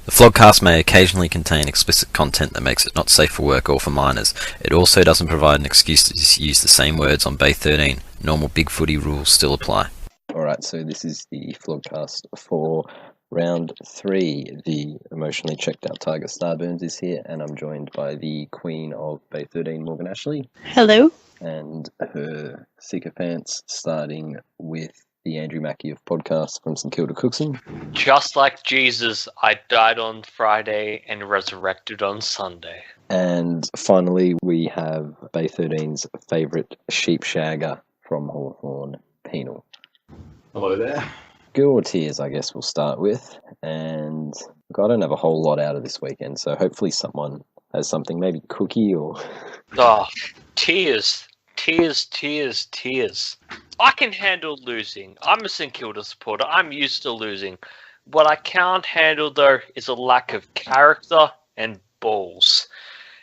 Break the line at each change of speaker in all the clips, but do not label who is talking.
The Flogcast may occasionally contain explicit content that makes it not safe for work or for minors. It also doesn't provide an excuse to use the same words on Bay 13. Normal big footy rules still apply.
Alright, so this is the Flogcast for round 3. The emotionally checked out Tiger Starburns is here, and I'm joined by the Queen of Bay 13, Morgan Ashley.
Hello.
And her sycophants, starting with the Andrew Mackey of podcasts from St Kilda Cookson.
Just like Jesus, I died on Friday and resurrected on Sunday.
And finally, we have Bay 13's favourite sheep shagger from Hawthorn, Penal.
Hello there.
Girl or tears, I guess we'll start with. And look, I don't have a whole lot out of this weekend, so hopefully someone has something, maybe cookie or...
Oh, tears. Tears. I can handle losing. I'm a St Kilda supporter. I'm used to losing. What I can't handle, though, is a lack of character and balls.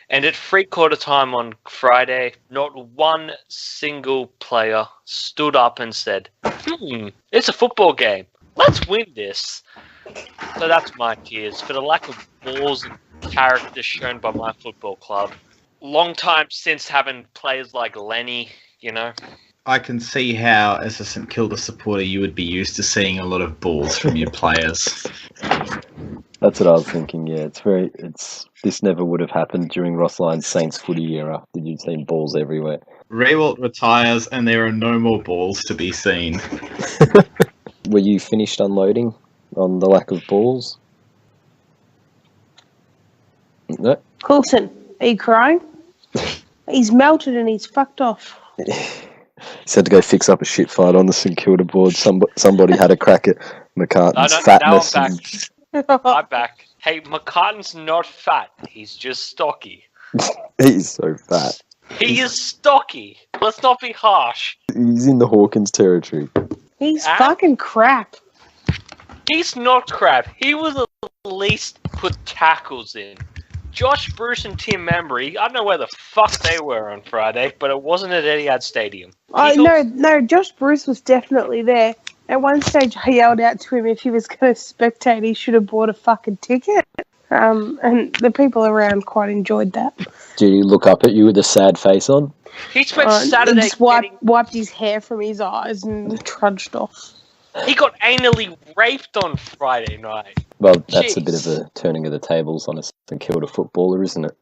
And at three-quarter time on Friday, not one single player stood up and said, it's a football game. Let's win this. So that's my tears for the lack of balls and character shown by my football club. Long time since having players like Lenny, you know.
I can see how, as a St Kilda supporter, you would be used to seeing a lot of balls from your players.
That's what I was thinking, yeah. This never would have happened during Ross Lyon's Saints footy era. Did you see balls everywhere?
Rewalt retires and there are no more balls to be seen.
Were you finished unloading on the lack of balls? No?
Coulson, are you crying? He's melted and he's fucked off.
He's had to go fix up a shit fight on the St Kilda board. Somebody had a crack at McCartan's fatness.
Now I'm back. I'm back. Hey, McCartan's not fat. He's just stocky.
He's so fat.
He is stocky. Let's not be harsh.
He's in the Hawkins territory.
He's fucking crap.
He's not crap. He was at least put tackles in. Josh Bruce and Tim Membry, I don't know where the fuck they were on Friday, but it wasn't at Etihad Stadium.
No, Josh Bruce was definitely there. At one stage, I yelled out to him if he was going to spectate, he should have bought a fucking ticket. And the people around quite enjoyed that.
Did he look up at you with a sad face on?
He spent Saturday...
He just wiped his hair from his eyes and trudged off.
He got anally raped on Friday night.
Well, that's a bit of a turning of the tables on a St Kilda footballer, isn't it?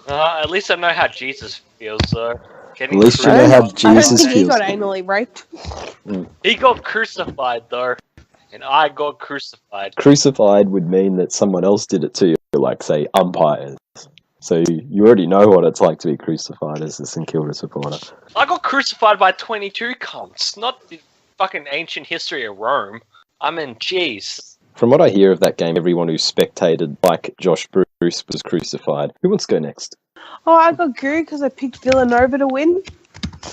At least I know how Jesus feels, though.
At least you know how Jesus feels.
He got anally raped.
He got crucified, though. And I got crucified.
Crucified would mean that someone else did it to you, like, say, umpires. So you already know what it's like to be crucified as a St Kilda supporter.
I got crucified by 22 cunts, not the fucking ancient history of Rome. I mean, jeez.
From what I hear of that game, everyone who spectated, like Josh Bruce, was crucified. Who wants to go next?
Oh, I got Guru because I picked Villanova to win.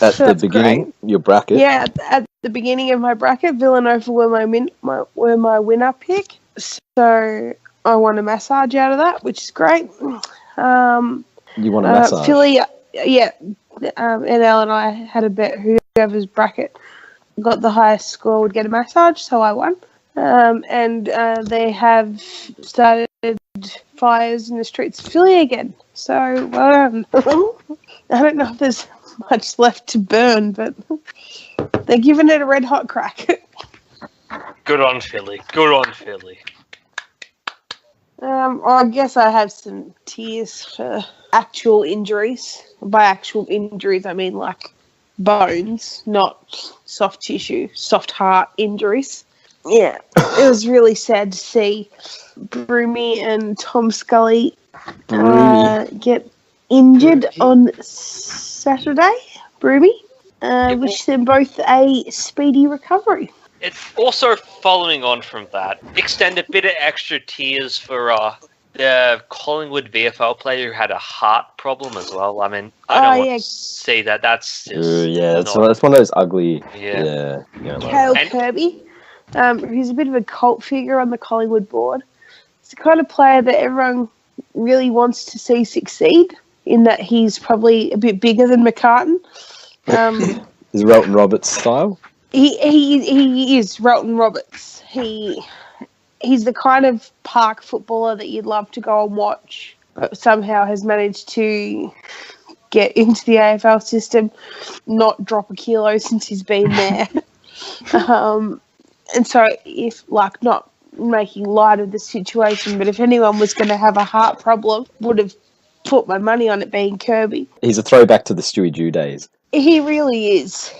At the beginning, your bracket?
Yeah, at the beginning of my bracket, Villanova were my winner pick. So I won a massage out of that, which is great.
You want a massage?
Philly, yeah. NL and I had a bet whoever's bracket got the highest score would get a massage, so I won. And they have started fires in the streets of Philly again. So, well done. I don't know if there's much left to burn, but they're giving it a red hot crack.
Good on Philly. Good on Philly.
I guess I have some tears for actual injuries. By actual injuries, I mean like bones, not soft tissue, soft heart injuries. Yeah, it was really sad to see Broomy and Tom Scully get injured on Saturday. Broomy, wish them both a speedy recovery.
It's also following on from that, extend a bit of extra tears for the Collingwood VFL player who had a heart problem as well. I mean, I don't want to see that. That's just
that's one of those ugly.
Kale Kirby. He's a bit of a cult figure on the Collingwood board. He's the kind of player that everyone really wants to see succeed, in that he's probably a bit bigger than McCartan.
Is Relton Roberts style?
He is Relton Roberts. He he's the kind of park footballer that you'd love to go and watch, but somehow has managed to get into the AFL system, not drop a kilo since he's been there. And so if, like, not making light of the situation, but if anyone was going to have a heart problem, would have put my money on it being Kirby.
He's a throwback to the Stewie Jew days.
He really is.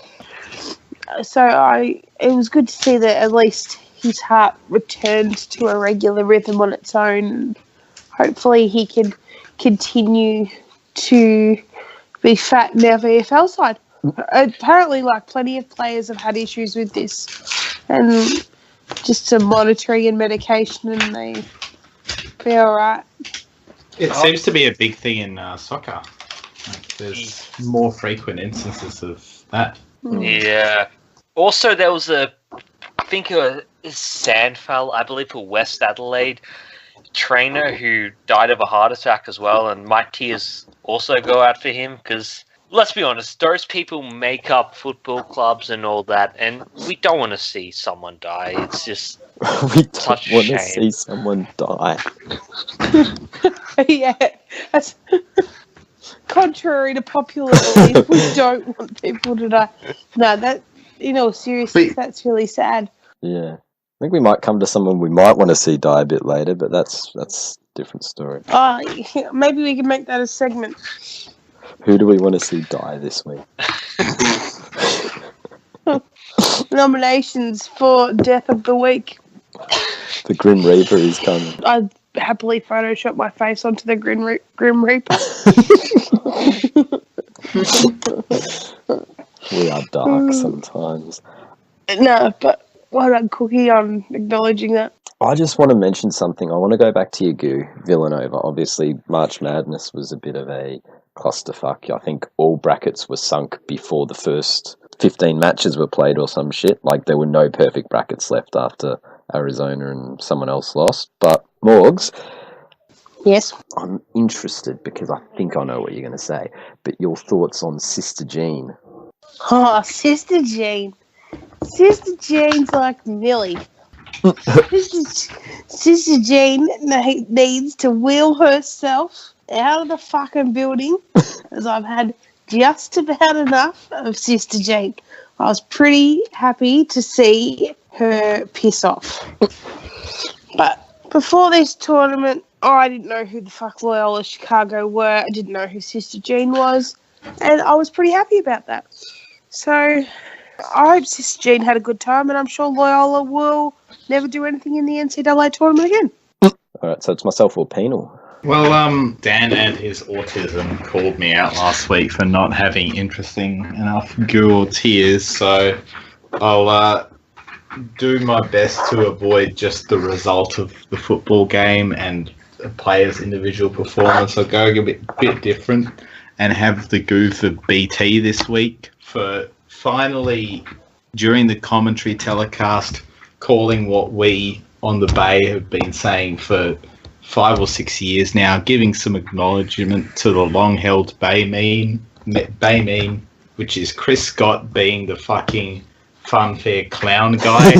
So it was good to see that at least his heart returned to a regular rhythm on its own. Hopefully he can continue to be fat in our VFL side. Apparently, like, plenty of players have had issues with this, and just some monitoring and medication, and they be all right.
It seems to be a big thing in soccer. Like, there's more frequent instances of that.
Yeah. Also, there was I think it was Sandfell, I believe, for West Adelaide trainer who died of a heart attack as well, and my tears also go out for him because, let's be honest, those people make up football clubs and all that, and we don't want to see someone die. It's just
We don't
such a
want to
shame.
see someone die.
Yeah, that's contrary to popular belief. We don't want people to die. No, that, in all seriousness, that's really sad.
Yeah. I think we might come to someone we might want to see die a bit later, but that's a different story.
Yeah, maybe we can make that a segment.
Who do we want to see die this week?
Nominations for Death of the Week.
The Grim Reaper is coming.
I'd happily Photoshop my face onto the Grim Reaper.
We are dark sometimes.
No, but well done, Cookie, on acknowledging that.
I just want to mention something. I want to go back to your goo, Villanova. Obviously, March Madness was a bit of a clusterfuck. I think all brackets were sunk before the first 15 matches were played or some shit. Like, there were no perfect brackets left after Arizona and someone else lost. But, Morgs,
Yes.
I'm interested because I think I know what you're going to say. But your thoughts on Sister Jean?
Oh, Sister Jean. Sister Jean's like Millie. Sister Jean needs to wheel herself out of the fucking building, as I've had just about enough of Sister Jean. I was pretty happy to see her piss off. But before this tournament, I didn't know who the fuck Loyola Chicago were. I didn't know who Sister Jean was. And I was pretty happy about that. So I hope Sister Jean had a good time, and I'm sure Loyola will never do anything in the NCAA tournament again.
All right, so it's myself or Penal.
Well, Dan and his autism called me out last week for not having interesting enough goo or tears, so I'll do my best to avoid just the result of the football game and a player's individual performance. I'll go a bit different and have the goo for BT this week for finally, during the commentary telecast, calling what we on the Bay have been saying for 5 or 6 years now, giving some acknowledgement to the long-held Bay meme, which is Chris Scott being the fucking funfair clown guy.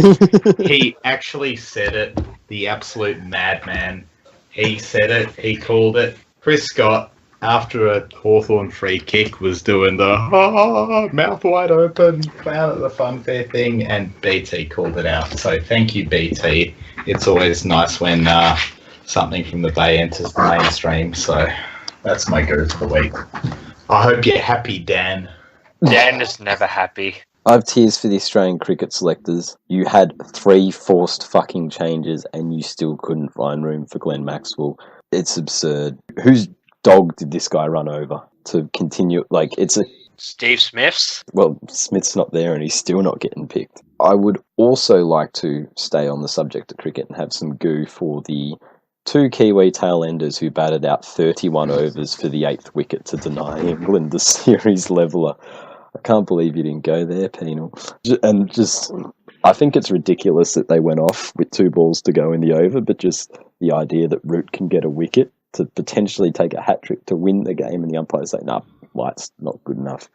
He actually said it, the absolute madman. He said it, he called it. Chris Scott, after a Hawthorn free kick, was doing the mouth wide open clown at the funfair thing, and BT called it out. So thank you, BT. It's always nice when something from the Bay enters the mainstream. So that's my go for the week. I hope you're happy, Dan.
Dan is never happy.
I have tears for the Australian cricket selectors. You had 3 forced fucking changes and you still couldn't find room for Glenn Maxwell. It's absurd. Whose dog did this guy run over to continue? Like, it's a...
Steve Smith's?
Well, Smith's not there and he's still not getting picked. I would also like to stay on the subject of cricket and have some goo for the 2 Kiwi tail-enders who batted out 31 overs for the 8th wicket to deny England the series leveller. I can't believe you didn't go there, Penal. And just, I think it's ridiculous that they went off with 2 balls to go in the over, but just the idea that Root can get a wicket to potentially take a hat-trick to win the game, and the umpires say, nah, light's not good enough.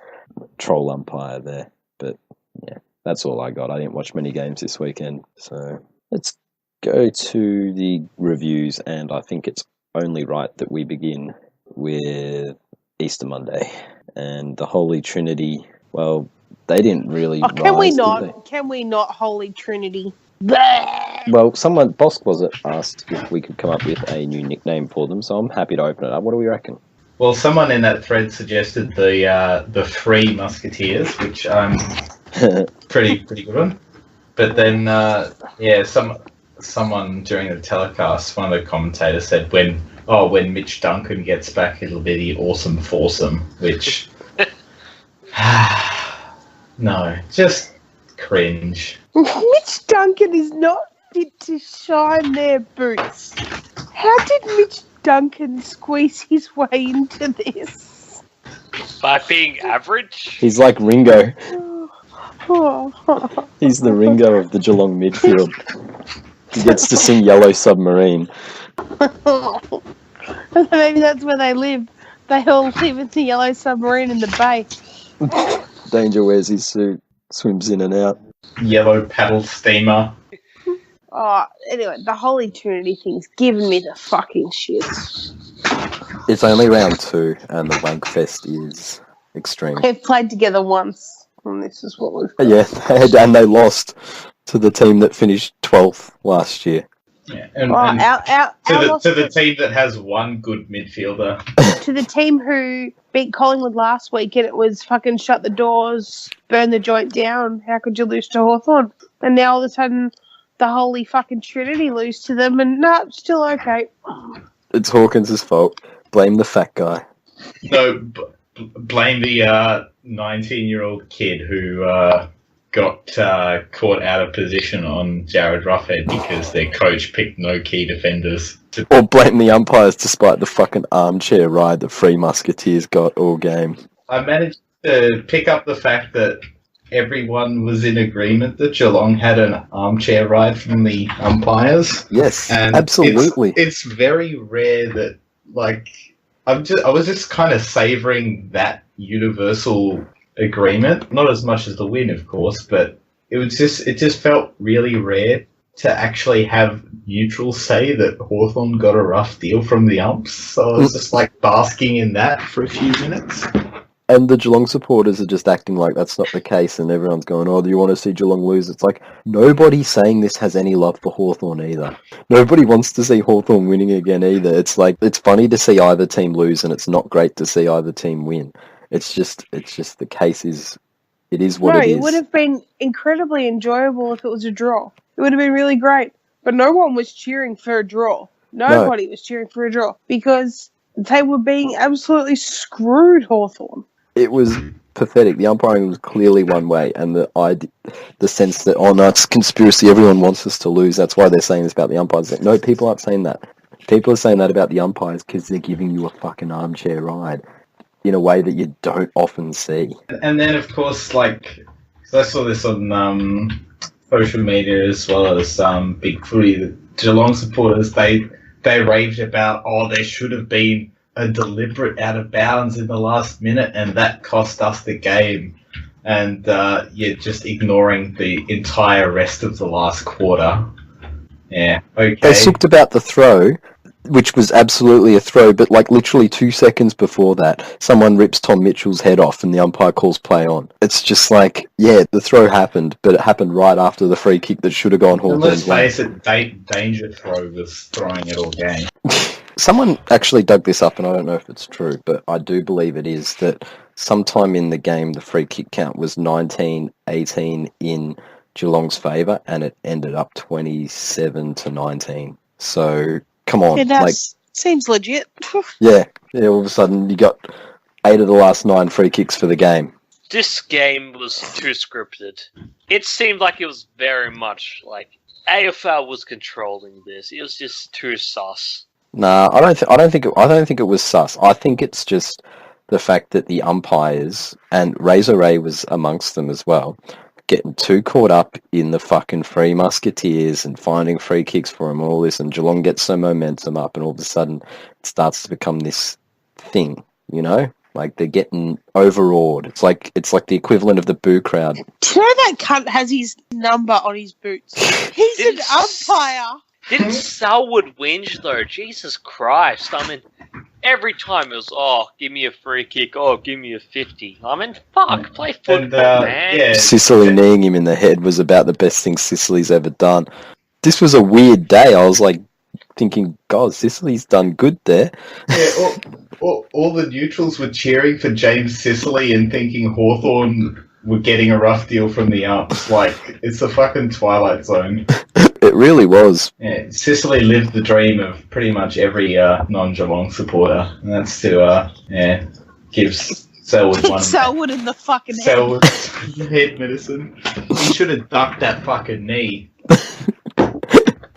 Troll umpire there. But, yeah, that's all I got. I didn't watch many games this weekend, so it's go to the reviews, and I think it's only right that we begin with Easter Monday and the Holy Trinity. Well, they didn't really.
Can we
rise, did they?
not? Can we not? Holy Trinity.
Well, Bosk was it asked if we could come up with a new nickname for them, so I'm happy to open it up. What do we reckon?
Well, someone in that thread suggested the Three Musketeers, which I'm pretty good on. But then, someone during the telecast, one of the commentators said, when Mitch Duncan gets back, it'll be the Awesome Foursome, which no, just cringe.
Mitch Duncan is not fit to shine their boots. How did Mitch Duncan squeeze his way into this?
By being average?
He's like Ringo. He's the Ringo of the Geelong midfield. He gets to sing Yellow Submarine.
Maybe that's where they live. They all live in the Yellow Submarine in the bay.
Danger wears his suit, swims in and out.
Yellow paddle steamer.
Oh, anyway, the Holy Trinity thing's giving me the fucking shits.
It's only round 2, and the wank fest is extreme.
They've played together once, and this is what we've got.
Yeah, and they lost to the team that finished 12th last year.
Yeah, to the team that has one good midfielder.
To the team who beat Collingwood last week, and it was fucking shut the doors, burn the joint down. How could you lose to Hawthorn? And now all of a sudden, the Holy fucking Trinity lose to them, and still okay.
It's Hawkins' fault. Blame the fat guy.
No, blame the 19-year-old kid who got caught out of position on Jared Roughhead because their coach picked no key defenders.
Or blame the umpires despite the fucking armchair ride the Three Musketeers got all game.
I managed to pick up the fact that everyone was in agreement that Geelong had an armchair ride from the umpires.
Yes,
and
absolutely.
It's very rare that, like, I was just kind of savouring that universal agreement. Not as much as the win, of course, but it just felt really rare to actually have neutrals say that Hawthorn got a rough deal from the umps. So I was just like basking in that for a few minutes.
And the Geelong supporters are just acting like that's not the case, and everyone's going, oh, do you want to see Geelong lose? It's like, nobody saying this has any love for Hawthorn either. Nobody wants to see Hawthorn winning again either. It's like, it's funny to see either team lose, and it's not great to see either team win. It's just the case is, it is what it is.
No, it would have been incredibly enjoyable if it was a draw. It would have been really great. But no one was cheering for a draw. Nobody was cheering for a draw because they were being absolutely screwed, Hawthorn.
It was pathetic. The umpiring was clearly one way, and the sense that, oh no, it's conspiracy, everyone wants us to lose, that's why they're saying this about the umpires. No, people aren't saying that. People are saying that about the umpires because they're giving you a fucking armchair ride in a way that you don't often see.
And then, of course, like, I saw this on social media as well as Big Footy, the Geelong supporters, they raved about, oh, there should have been a deliberate out of bounds in the last minute, and that cost us the game. And just ignoring the entire rest of the last quarter. Yeah, okay.
They talked about the throw, which was absolutely a throw, but like literally 2 seconds before that, someone rips Tom Mitchell's head off and the umpire calls play on. It's just like, yeah, the throw happened, but it happened right after the free kick that should have gone Hawthorn's way.
Let's face it, Danger Throw was throwing it all game.
Someone actually dug this up, and I don't know if it's true, but I do believe it is, that sometime in the game the free kick count was 19-18 in Geelong's favour, and it ended up 27-19. So, come on.
It does. Seems legit.
Yeah, all of a sudden you got 8 of the last 9 free kicks for the game.
This game was too scripted. It seemed like it was very much like AFL was controlling this. It was just too sus.
Nah, I don't think it was sus. I think it's just the fact that the umpires, and Razor Ray was amongst them as well, getting too caught up in the fucking Three Musketeers and finding free kicks for them, all this, and Geelong gets some momentum up, and all of a sudden it starts to become this thing, you know? Like, they're getting overawed. It's like the equivalent of the boo crowd.
Do you know that cunt has his number on his boots? He's an umpire.
Didn't Selwood whinge though? Jesus Christ. I mean, every time it was, give me a free kick, give me a 50. I mean, fuck, play football, man.
Yeah.
Sicily kneeing him in the head was about the best thing Sicily's ever done. This was a weird day. I was like thinking, God, Sicily's done good there.
Yeah, all the neutrals were cheering for James Sicily and thinking Hawthorn were getting a rough deal from the umps. Like, it's a fucking Twilight Zone.
It really was.
Yeah, Sicily lived the dream of pretty much every non-Geelong supporter. And that's to, give Selwood one.
Selwood in the fucking head.
Selwood head medicine. He should have ducked that fucking knee.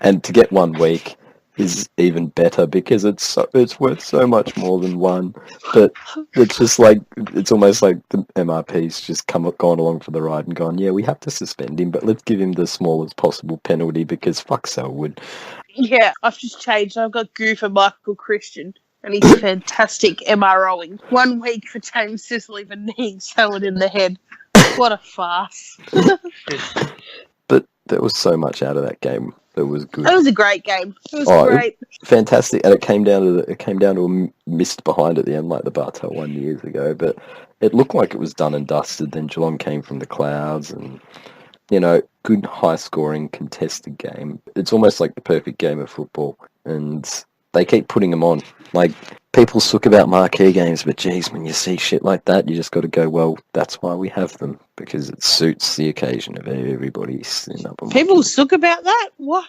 And to get 1 week is even better because it's worth so much more than one. But it's just like, it's almost like the MRP's just gone along for the ride and gone, yeah, we have to suspend him, but let's give him the smallest possible penalty because fuck Selwood.
Yeah, I've just changed. I've got Goo for Michael Christian, and he's fantastic MROing. 1 week for James Sicily for kneeing Selwood in the head. What a farce.
But there was so much out of that game. It was good.
It was a great game. It was great.
Fantastic, and it came down to a mist behind at the end, like the Bartel one years ago. But it looked like it was done and dusted. Then Geelong came from the clouds, and good high-scoring contested game. It's almost like the perfect game of football, and they keep putting them on. Like, people suck about marquee games, but geez, when you see shit like that, you just got to go, well, that's why we have them, because it suits the occasion of everybody sitting up.
People suck about that? What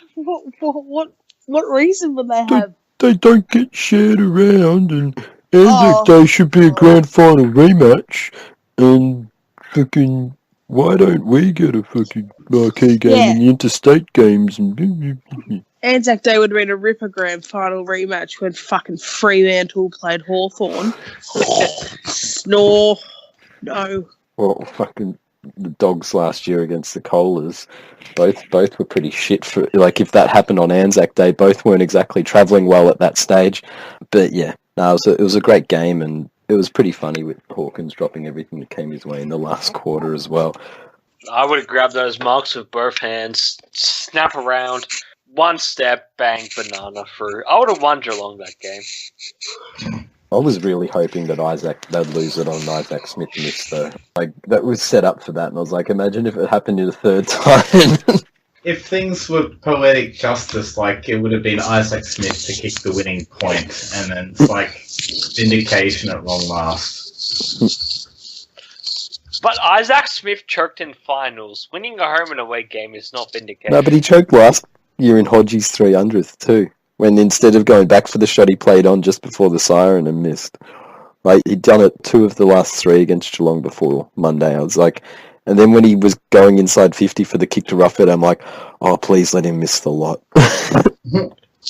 reason would they have?
They don't get shared around, and Anzac Day should be a grand final rematch, and fucking, why don't we get a fucking marquee game in the interstate games? And
Anzac Day would have been a ripper grand final rematch when fucking Fremantle played Hawthorn. Snore. No.
Well, fucking the Dogs last year against the Kohlers, both were pretty shit for, like, if that happened on Anzac Day, both weren't exactly travelling well at that stage. But yeah, no, it was a great game, and it was pretty funny with Hawkins dropping everything that came his way in the last quarter as well.
I would have grabbed those marks with both hands, snap around, one step, bang, banana through. I would have won Geelong that game.
I was really hoping that they'd lose it on Isaac Smith miss, though. Like, that was set up for that, and I was like, imagine if it happened in the third time.
If things were poetic justice, like, it would have been Isaac Smith to kick the winning point, and then it's like vindication at long last.
But Isaac Smith choked in finals. Winning a home and away game is not vindication.
No, but he choked last year in Hodgie's 300th too, when instead of going back for the shot, he played on just before the siren and missed. Like, he'd done it 2 of the last 3 against Geelong before Monday. I was like, and then when he was going inside 50 for the kick to rough it, I'm like, oh, please let him miss the lot.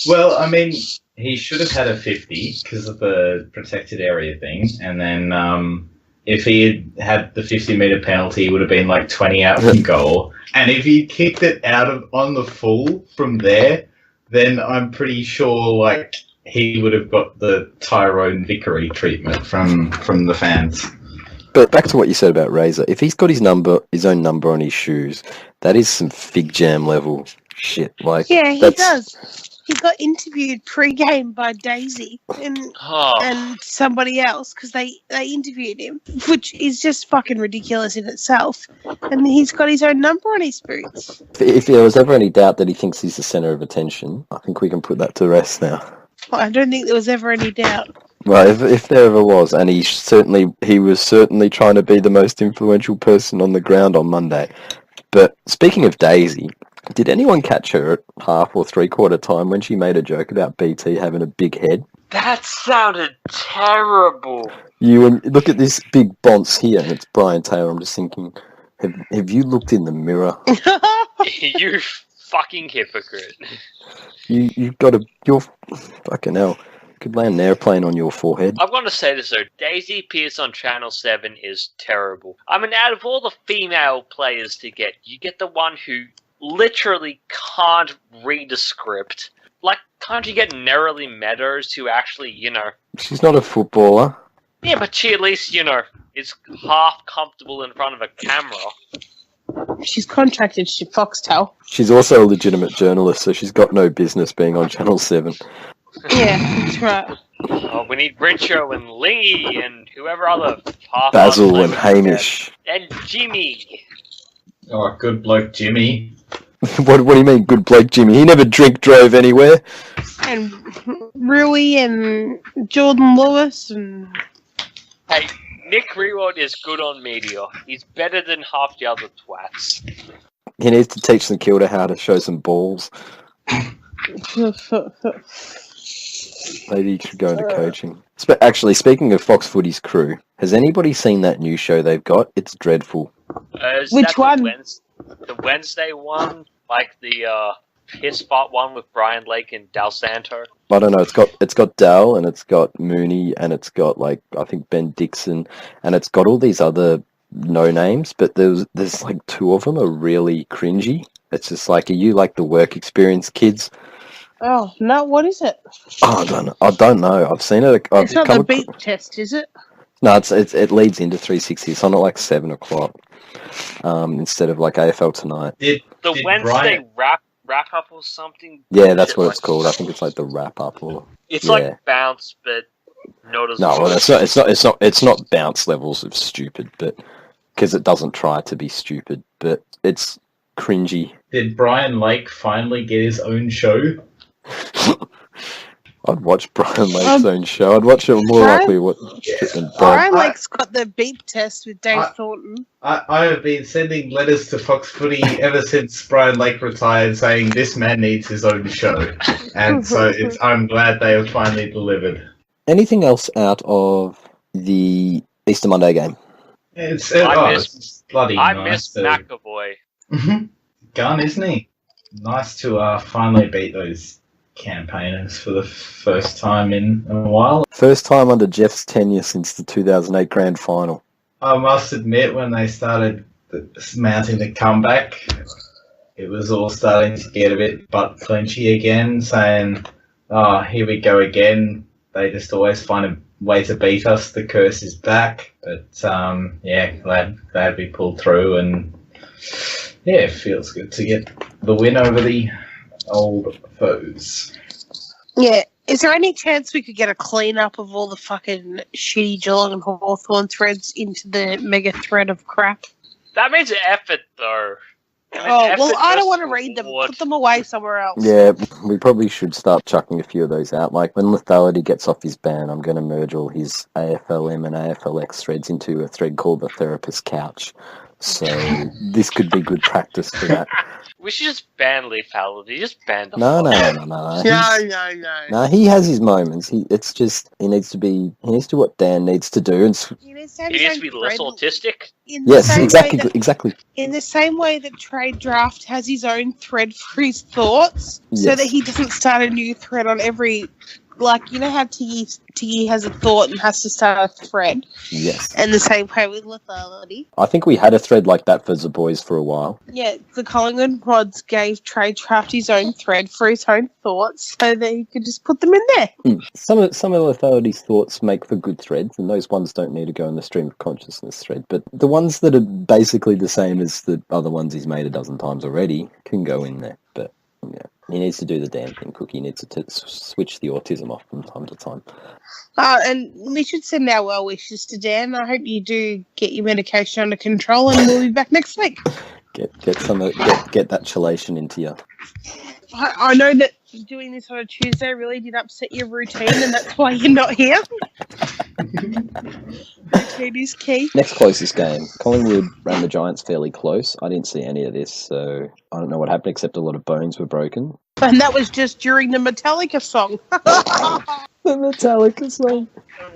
Well, I mean, he should have had a 50 because of the protected area thing, and then if he had the 50-metre penalty, he would have been like 20 out from goal. And if he kicked it on the full from there, then I'm pretty sure like he would have got the Tyrone Vickery treatment from the fans.
But back to what you said about Razor, if he's got his own number on his shoes, that is some fig jam level shit. Like,
yeah, he does. He got interviewed pre-game by Daisy and somebody else because they interviewed him, which is just fucking ridiculous in itself. And he's got his own number on his boots.
If there was ever any doubt that he thinks he's the centre of attention, I think we can put that to rest now.
Well, I don't think there was ever any doubt.
Well, if there ever was, and he was certainly trying to be the most influential person on the ground on Monday. But speaking of Daisy, did anyone catch her at half or three-quarter time when she made a joke about BT having a big head?
That sounded terrible.
You look at this big bonce here, and it's Brian Taylor. I'm just thinking, have you looked in the mirror?
You fucking hypocrite.
You're fucking hell. Could land an airplane on your forehead.
I'm going to say this though, Daisy Pearce on Channel 7 is terrible. I mean, out of all the female players to get, you get the one who literally can't read a script. Like, can't you get Nerily Meadows who actually,
She's not a footballer.
Yeah, but she at least, is half comfortable in front of a camera.
She's contracted to Foxtel.
She's also a legitimate journalist, so she's got no business being on Channel 7.
Yeah, that's right.
Oh, we need Richo and Lee and whoever other half
Basil and Hamish.
and Jimmy.
Oh, good bloke Jimmy.
What do you mean, good bloke Jimmy? He never drove anywhere.
And Rui and Jordan Lewis and...
Hey, Nick Rewald is good on media. He's better than half the other twats.
He needs to teach St Kilda how to show some balls. Maybe he should go into coaching. Actually, speaking of Fox Footy's crew, has anybody seen that new show they've got? It's dreadful.
Which one?
The Wednesday one? Like the piss spot one with Brian Lake and Dal Santo?
I don't know. It's got Dal and it's got Mooney and it's got I think Ben Dixon and it's got all these other no names, but there's like two of them are really cringy. It's just like, are you like the work experience kids?
Oh no! What is it?
Oh, I don't know. I've seen it.
It's not the beat test, is it?
No, it leads into 360. It's on at like 7 o'clock instead of like AFL Tonight.
The Wednesday wrap up or something.
Yeah, that's what it's called. I think it's like the wrap up or.
It's like bounce, but not as.
No, well, it's not bounce levels of stupid, but because it doesn't try to be stupid, but it's cringy.
Did Brian Lake finally get his own show?
I'd watch Brian Lake's own show. I'd watch it more likely.
Brian Lake's got the beep test with Dave Thornton.
I have been sending letters to Fox Footy ever since Brian Lake retired, saying this man needs his own show, and so I'm glad they have finally delivered.
Anything else out of the Easter Monday game?
It's bloody
I
nice.
miss McAvoy.
Gun, isn't he? Nice to finally beat those campaigners for the first time in a while.
First time under Jeff's tenure since the 2008 Grand Final.
I must admit, when they started mounting the comeback, it was all starting to get a bit butt clenchy again, saying, "Oh, here we go again. They just always find a way to beat us. The curse is back." But glad we pulled through, and yeah, it feels good to get the win over the old foes.
Yeah. Is there any chance we could get a clean up of all the fucking shitty Geelong and Hawthorn threads into the mega thread of crap?
That means effort, though.
I don't want to read them. Put them away somewhere else.
Yeah, we probably should start chucking a few of those out. Like, when Lethality gets off his ban, I'm going to merge all his AFLM and AFLX threads into a thread called the Therapist Couch. So this could be good practice for that.
We should just ban lethality. Just ban the
No. No, he has his moments. He needs to do what Dan needs to do. And
he needs to be less autistic.
Yes, exactly.
In the same way that Trade Draft has his own thread for his thoughts, so that he doesn't start a new thread on every... Like, you know how Tiggy has a thought and has to start a thread?
Yes.
And the same way with lethality.
I think we had a thread like that for the boys for a while.
Yeah, the Collingwood Rods gave Trade Draft his own thread for his own thoughts so that he could just put them in there.
Some of Lethality's thoughts make for good threads, and those ones don't need to go in the stream of consciousness thread. But the ones that are basically the same as the other ones he's made a dozen times already can go in there. But, yeah. He needs to do the damn thing, Cookie. He needs to switch the autism off from time to time.
And we should send our well wishes to Dan. I hope you do get your medication under control, and we'll be back next week.
Get that chelation into you.
I know that doing this on a Tuesday really did upset your routine, and that's why you're not here. Routine is key.
Next closest game. Collingwood ran the Giants fairly close. I didn't see any of this, so I don't know what happened, except a lot of bones were broken.
And that was just during the Metallica song.
The Metallica song.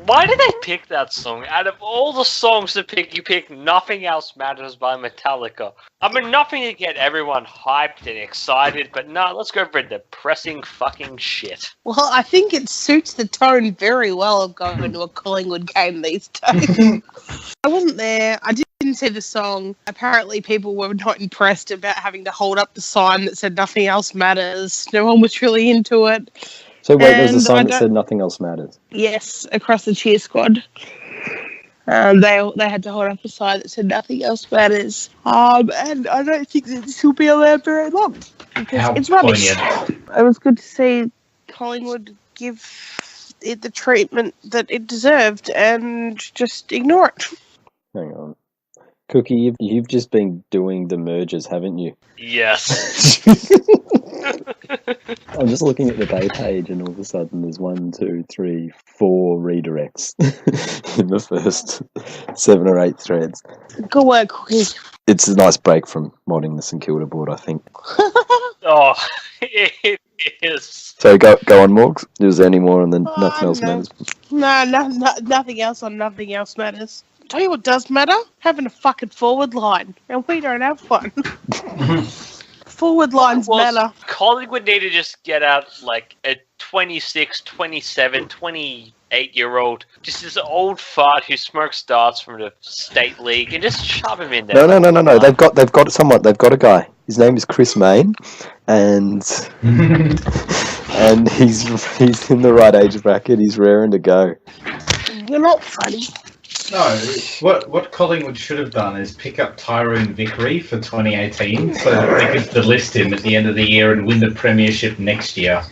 Why did they pick that song? Out of all the songs to pick, you pick Nothing Else Matters by Metallica. I mean, nothing to get everyone hyped and excited, but no, let's go for depressing fucking shit.
Well, I think it suits the tone very well of going to a Collingwood game these days. I wasn't there. I didn't see the song. Apparently people were not impressed about having to hold up the sign that said Nothing Else Matters. No one was really into it.
So wait, there's a sign that said Nothing Else Matters?
Yes, across the cheer squad. They had to hold up a sign that said nothing else matters. And I don't think that this will be allowed very long because
How
it's rubbish.
poignant.
It was good to see Collingwood give it the treatment that it deserved and just ignore it.
Hang on. Cookie, you've just been doing the mergers, haven't you?
Yes.
I'm just looking at the day page and all of a sudden there's 1, 2, 3, 4 redirects in the first 7 or 8 threads.
Good work, Cookie.
It's a nice break from modding the St Kilda board, I think.
Oh, it is.
So go on, Morgs. Is there any more on the Nothing Else Matters?
No, nothing else on Nothing Else Matters. Tell you what does matter? Having a fucking forward line. And we don't have one. Forward lines matter.
Collingwood need to just get out like a 26, 27, 28-year-old, just this old fart who smokes darts from the state league, and just shove him in there.
No. They've got someone. They've got a guy. His name is Chris Main, and and he's in the right age bracket. He's raring to go.
You're not funny.
No, what Collingwood should have done is pick up Tyrone Vickery for 2018 so that they could delist him at the end of the year and win the premiership next year.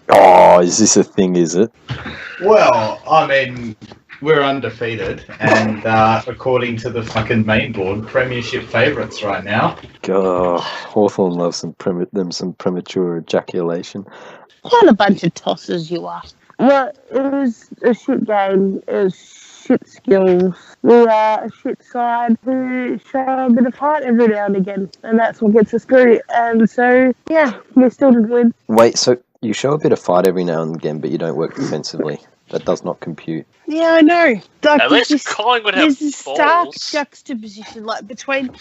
Oh, is this a thing, is it?
Well, I mean, we're undefeated, and according to the fucking main board, premiership favourites right now.
God, Hawthorn loves some premature ejaculation.
What a bunch of tossers you are. Well, it was a shit game. It was shit skills. We are a shit side who show a bit of heart every now and again, and that's what gets us through. And so, yeah, we still didn't win.
Wait, so you show a bit of fight every now and again, but you don't work defensively. That does not compute.
Yeah, I know. Like,
At least Collingwood have
there's a stark
balls.
juxtaposition, like between,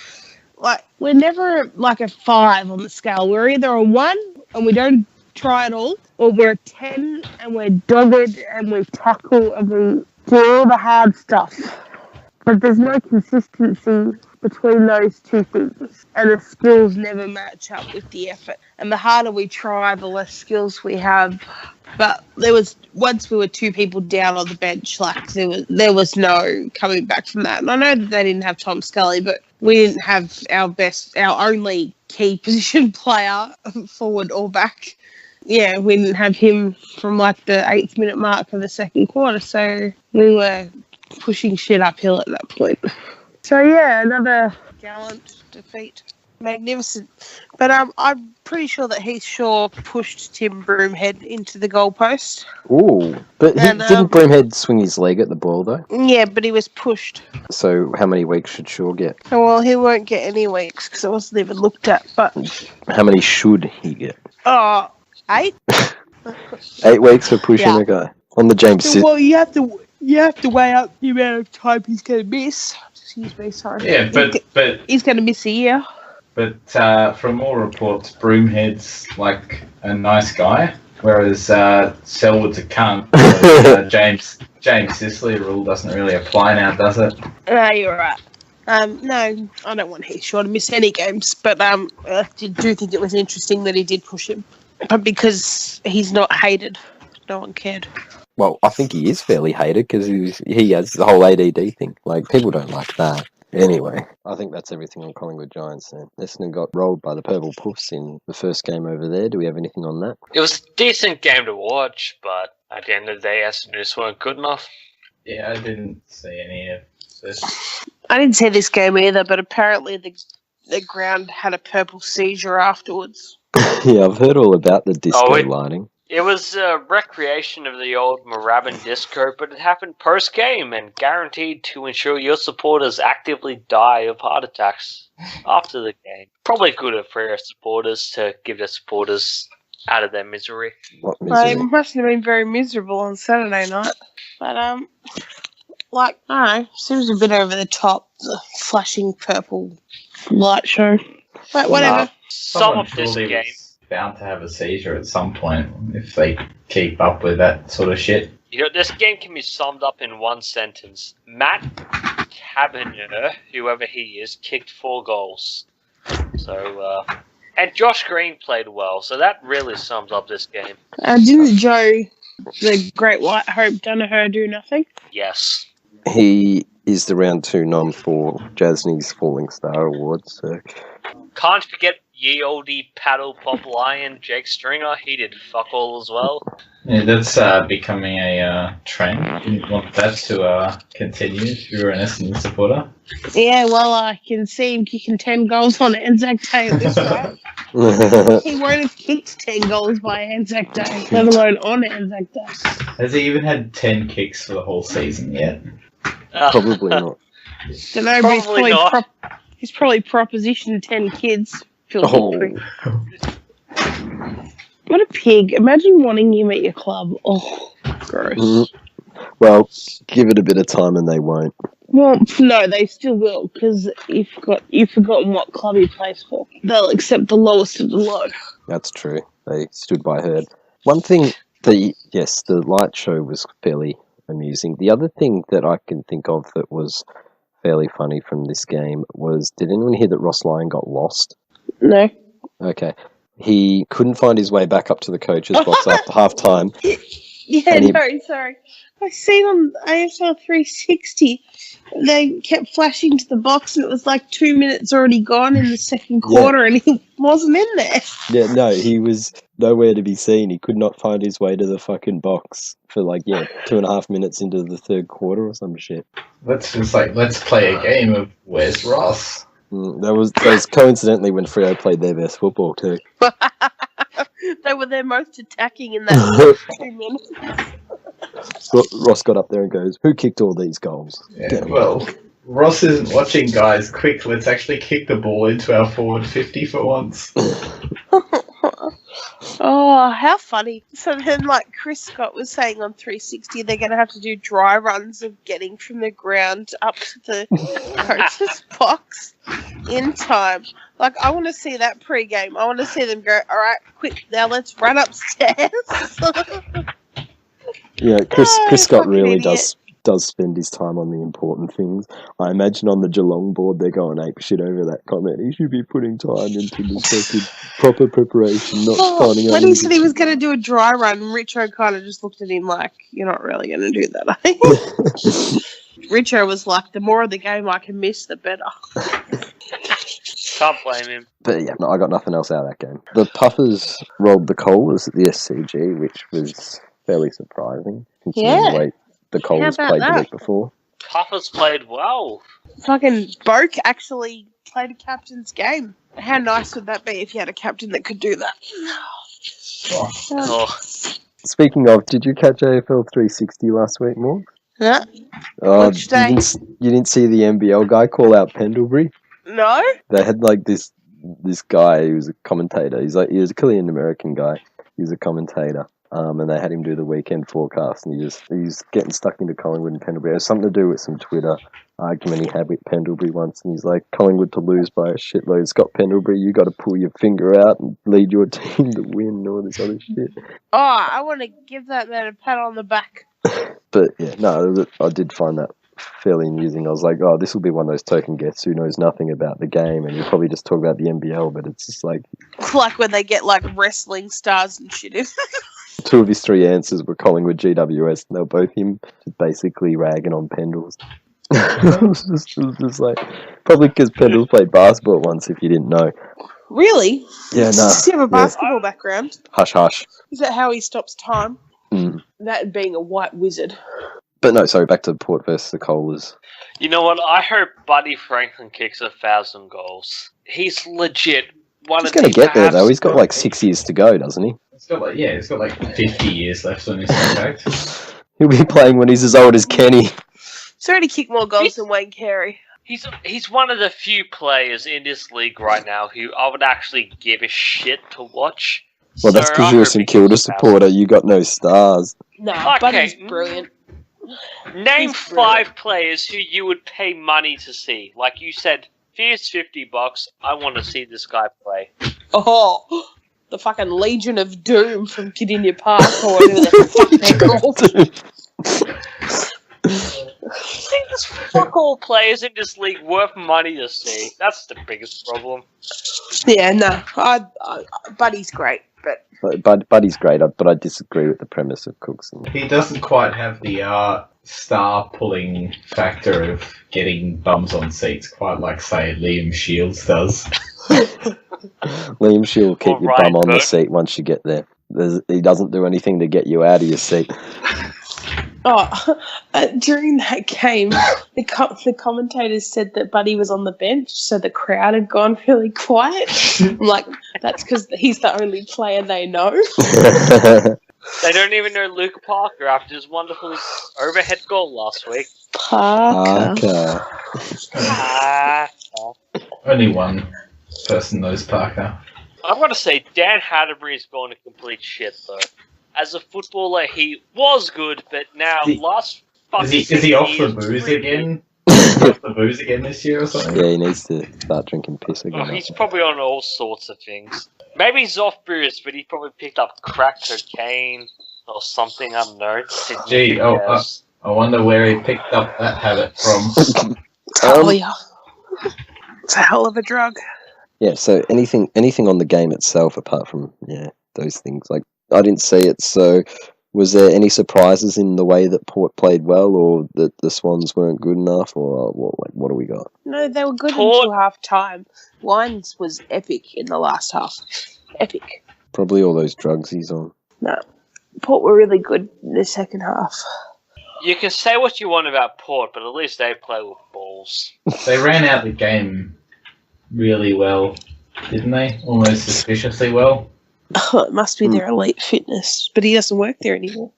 like we're never like a 5 on the scale. We're either a 1 and we don't try at all, or we're a 10 and we're dogged and we tackle and we do all the hard stuff. But there's no consistency between those two things, and the skills never match up with the effort. And the harder we try, the less skills we have. But once we were 2 people down on the bench, like there was no coming back from that. And I know that they didn't have Tom Scully, but we didn't have our only key position player, forward or back. Yeah, we didn't have him from like the 8th minute mark of the second quarter, so we were pushing shit uphill at that point. So yeah, another gallant defeat. Magnificent. But I'm pretty sure that he pushed Tim Broomhead into the goalpost.
Ooh, but didn't Broomhead swing his leg at the ball though?
Yeah, but he was pushed.
So how many weeks should Shaw get?
Oh, well, he won't get any weeks because it wasn't even looked at. But
how many should he get?
8.
8 weeks for pushing a guy on the James.
Well, you have to weigh up the amount of time he's going to miss. Excuse me, sorry.
Yeah, but
he's going to miss a year.
But from all reports, Broomhead's like a nice guy, whereas Selwood's a cunt. James Sicily rule doesn't really apply now, does it?
No, you're right. No, I don't want Heathshaw to miss any games, but I do think it was interesting that he did push him. But because he's not hated, no one cared.
Well, I think he is fairly hated because he has the whole ADD thing. Like, people don't like that. Anyway, I think that's everything on Collingwood Giants then. Essendon got rolled by the Purple Puffs in the first game over there. Do we have anything on that?
It was a decent game to watch, but at the end of the day, Essendon just weren't good enough.
Yeah, I didn't see any of this.
I didn't see this game either, but apparently the ground had a purple seizure afterwards.
Yeah, I've heard all about the disco lighting.
It was a recreation of the old Moorabbin disco, but it happened post-game and guaranteed to ensure your supporters actively die of heart attacks after the game. Probably good for your supporters to give their supporters out of their misery.
What misery?
It must have been very miserable on Saturday night. But, I don't know, seems a bit over the top, the flashing purple light show. But whatever.
Some of this
surely
game...
was bound to have a seizure at some point if they keep up with that sort of shit.
You know, this game can be summed up in one sentence. Matt Taberner, whoever he is, kicked 4 goals. So, and Josh Green played well, so that really sums up this game.
Didn't Joe, the Great White Hope Danaher, do nothing?
Yes.
He is the round 2 nom for Jasny's Falling Star Award. So
Can't forget ye olde paddle pop lion Jake Stringer. He did fuck all as well.
Yeah, that's becoming a trend. You want that to continue if you're an Essendon supporter?
Yeah, well, I can see him kicking 10 goals on Anzac Day at this rate. He won't have kicked 10 goals by Anzac Day, let alone on Anzac Day.
Has he even had 10 kicks for the whole season yet?
probably not.
Don't know, but
Probably not.
He's probably propositioned 10 kids.
Oh.
What a pig. Imagine wanting him at your club. Oh, gross.
Well, give it a bit of time and they won't.
Well, no, they still will, because you've forgotten what club he plays for. They'll accept the lowest of the low.
That's true. They stood by Herd. One thing, the light show was fairly amusing. The other thing that I can think of that was fairly funny from this game was, did anyone hear that Ross Lyon got lost?
No.
Okay. He couldn't find his way back up to the coach's box after half-time.
Sorry. I seen on AFL 360, they kept flashing to the box and it was like 2 minutes already gone in the second quarter and he wasn't in there.
Yeah, no, he was nowhere to be seen. He could not find his way to the fucking box for 2.5 minutes into the third quarter or some shit.
Let's play a game of Where's Ross?
That was coincidentally when Freo played their best football too.
They were their most attacking in that 2 minutes.
Ross got up there and goes, "Who kicked all these goals?"
Yeah, well, Ross isn't watching, guys. Quick, let's actually kick the ball into our forward 50 for once.
Oh, how funny. So then, Chris Scott was saying on 360, they're going to have to do dry runs of getting from the ground up to the coach's box in time. I want to see that pre-game. I want to see them go, all right, quick, now let's run upstairs.
Yeah, Chris Scott really
idiot.
does spend his time on the important things. I imagine on the Geelong board they're going ape shit over that comment. He should be putting time into the fucking proper preparation, not finding out.
When he said he was going to do a dry run, Richo kind of just looked at him like, you're not really going to do that, are you? Richo was like, the more of the game I can miss, the better.
Can't blame him.
But yeah, no, I got nothing else out of that game. The Puffers rolled the Colas at the SCG, which was fairly surprising, considering the way the Colas played the week before.
Puffers played well.
Fucking Boak actually played a captain's game. How nice would that be if you had a captain that could do that?
Oh.
Speaking of, did you catch AFL 360 last week, Morgs?
Yeah.
Which day? You didn't see the NBL guy call out Pendlebury?
No?
They had this guy who was a commentator. He was a Chilean American guy. He was a commentator. And they had him do the weekend forecast, and he's getting stuck into Collingwood and Pendlebury. It has something to do with some Twitter argument he had with Pendlebury once, and he's like, Collingwood to lose by a shitload. Scott Pendlebury, you got to pull your finger out and lead your team to win and all this other shit.
Oh, I want to give that man a pat on the back.
But yeah, no, I did find that fairly amusing. I was like, oh, this will be one of those token guests who knows nothing about the game, and you'll probably just talk about the NBL, but it's just like
when they get wrestling stars and shit in.
2 of his 3 answers were Collingwood GWS, and they were both him just basically ragging on Pendles. It was just like, probably because Pendles played basketball once, if you didn't know.
Really?
Yeah, no.
Does he have a basketball background?
Hush, hush.
Is that how he stops time?
Mm.
That and being a white wizard.
But no, sorry, back to Port versus the Colas.
You know what? I hope Buddy Franklin kicks 1,000 goals. He's legit one
He's
of the
going to get there, though. He's got 6 years to go, doesn't he?
He's got 50 years left on his contract.
He'll be playing when he's as old as Kenny.
He's already kicked more goals than Wayne Carey.
He's one of the few players in this league right now who I would actually give a shit to watch.
Well, that's because you're a St Kilda supporter. You got no stars.
Nah, Buddy's brilliant.
Name 5 players who you would pay money to see. Like you said, here's $50. I want to see this guy play.
Oh, the fucking Legion of Doom from Gdynia Park or whatever the fuck they're called.
I think there's fuck all players in this league worth money to see. That's the biggest problem.
Yeah, no, Buddy's great, but
Buddy's great, but I disagree with the premise of Cookson.
He doesn't quite have the star pulling factor of getting bums on seats, quite like, say, Liam Shields does.
Liam Shield will keep
Or
your
Ryan
bum on the
Burke.
seat once you get there. He doesn't do anything to get you out of your seat.
Oh, during that game, the commentators said that Buddy was on the bench, so the crowd had gone really quiet. I'm like, that's because he's the only player they know.
They don't even know Luke Parker after his wonderful overhead goal last week.
Parker.
Only one person knows Parker.
I've got to say, Dan Hatterbury is going to complete shit, though. As a footballer, he was good, but now last fucking
Is he off the
years,
booze
really-
again? Is he off the booze again this year or something?
Yeah, he needs to start drinking piss again.
Oh, he's probably on all sorts of things. Maybe he's off booze, but he probably picked up crack cocaine or something unknown.
Gee, I wonder where he picked up that habit from.
Talia. It's a hell of a drug.
Yeah, so anything on the game itself apart from those things, like I didn't see it, so was there any surprises in the way that Port played well, or that the Swans weren't good enough, or what do we got?
No, they were good
Port-
until half time. Wines was epic in the last half. Epic.
Probably all those drugs he's on.
No. Port were really good in the second half.
You can say what you want about Port, but at least they play with balls.
They ran out the game really well, didn't they? Almost suspiciously well.
It must be their elite fitness, but he doesn't work there anymore.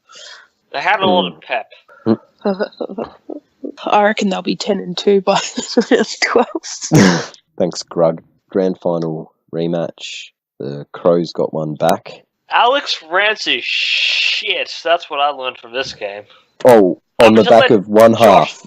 They had a lot of pep.
I reckon they'll be 10-2 by 12.
Thanks, Grug. Grand final rematch. The Crows got one back.
Alex Rance is shit. That's what I learned from this game.
Oh, on the back of one half.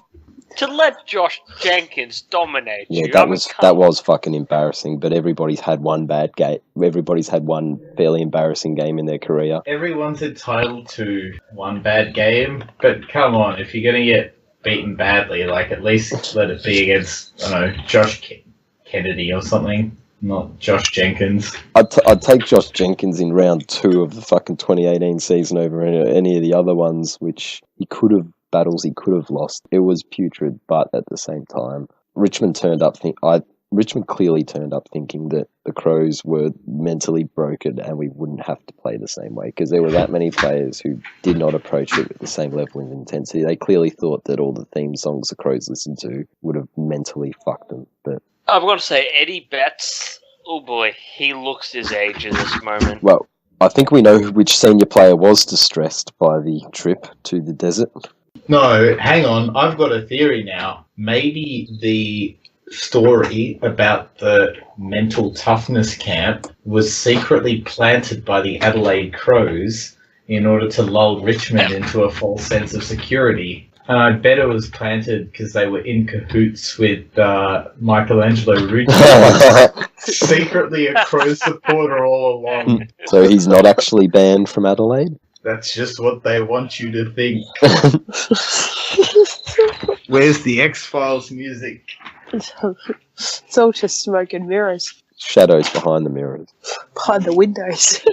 To let Josh Jenkins dominate
Yeah,
you.
that was fucking embarrassing. But everybody's had one bad game. Everybody's had one fairly embarrassing game in their career.
Everyone's entitled to one bad game, but come on, if you're going to get beaten badly, like at least let it be against, I don't know, Josh Kennedy or something, not Josh Jenkins.
I'd take Josh Jenkins in round 2 of the fucking 2018 season over any of the other ones, which he could have lost. It was putrid, but at the same time, Richmond clearly turned up thinking that the Crows were mentally broken and we wouldn't have to play the same way, because there were that many players who did not approach it with the same level of intensity. They clearly thought that all the theme songs the Crows listened to would have mentally fucked them. But
I've got to say, Eddie Betts, oh boy, he looks his age at this moment.
well, I think we know which senior player was distressed by the trip to the desert.
No, hang on, I've got a theory now. Maybe the story about the mental toughness camp was secretly planted by the Adelaide Crows in order to lull Richmond into a false sense of security. And I bet it was planted because they were in cahoots with Michelangelo Rucci, secretly a Crow supporter all along.
So he's not actually banned from Adelaide?
That's just what they want you to think. Where's the X-Files music?
It's all just smoke and mirrors
Shadows behind the mirrors.
behind the windows.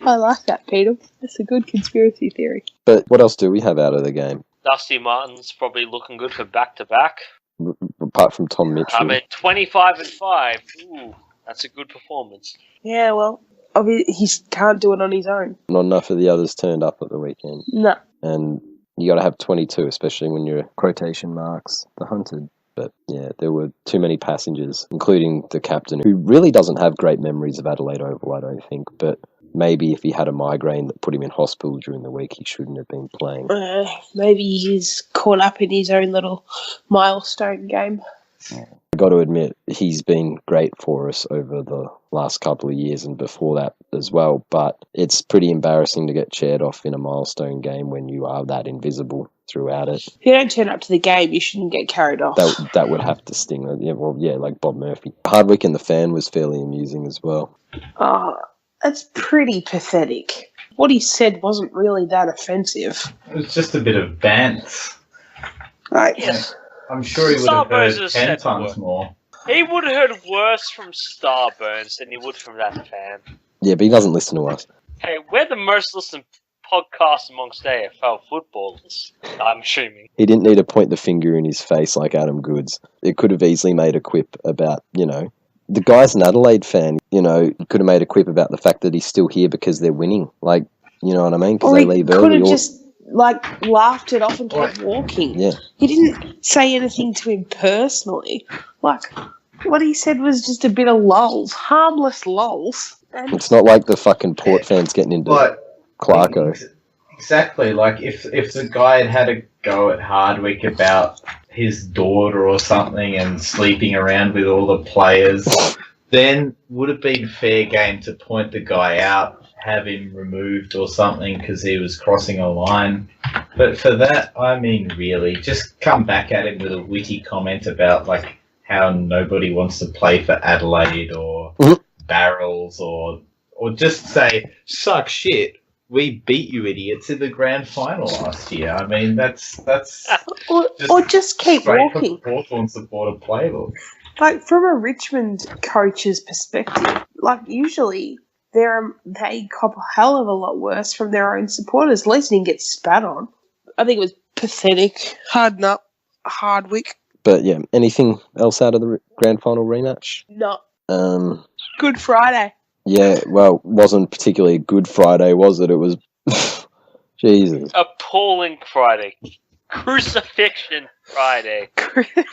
I like that, Peter. That's a good conspiracy theory.
But what else do we have out of the game?
Dusty Martin's probably looking good for back-to-back.
Apart from Tom Mitchell.
I mean, 25-5. Ooh, that's a good performance.
Yeah, well, he can't do it on his own.
Not enough of the others turned up at the weekend.
No.
And you got to have 22, especially when you're quotation marks the hunted. But yeah, there were too many passengers, including the captain, who really doesn't have great memories of Adelaide Oval, I don't think. But maybe if he had a migraine that put him in hospital during the week, he shouldn't have been playing.
Maybe he's caught up in his own little milestone game.
I got to admit, he's been great for us over the last couple of years and before that as well, but it's pretty embarrassing to get chaired off in a milestone game when you are that invisible throughout it.
If you don't turn up to the game, you shouldn't get carried off.
That would have to sting. Yeah, like Bob Murphy. Hardwick and the Fan was fairly amusing as well.
Oh, that's pretty pathetic. What he said wasn't really that offensive.
It was just a bit of bants.
Right.
Yes.
I'm sure he would have
Starburns
heard
has
10
said
times
more.
more.
He would have heard worse from Starburns than he would from that fan.
Yeah, but he doesn't listen to us.
Hey, we're the most listened podcast amongst AFL footballers, I'm assuming.
He didn't need to point the finger in his face like Adam Goods. It could have easily made a quip about, the guy's an Adelaide fan, could have made a quip about the fact that he's still here because they're winning. Like, you know what I mean? Because they leave early.
Could have just, laughed it off and kept walking.
Yeah.
He didn't say anything to him personally. What he said was just a bit of lulls, harmless lulls. And
It's not like the fucking Port fans getting into Clarko.
Exactly. Like, if the guy had a go at Hardwick about his daughter or something and sleeping around with all the players, then would have been fair game to point the guy out, have him removed or something because he was crossing a line. But for that, I mean, really, just come back at him with a witty comment about, how nobody wants to play for Adelaide or Barrels or just say, suck shit, we beat you idiots in the grand final last year. I mean, that's
or just keep walking.
Hawthorn supporter playbook.
From a Richmond coach's perspective, usually they cop a hell of a lot worse from their own supporters. At least they didn't get spat on. I think it was pathetic. Hardwick.
But yeah, anything else out of the grand final rematch?
No.
Good
Friday.
Yeah, well, wasn't particularly a good Friday, was it? It was, Jesus.
Appalling Friday. Crucifixion Friday.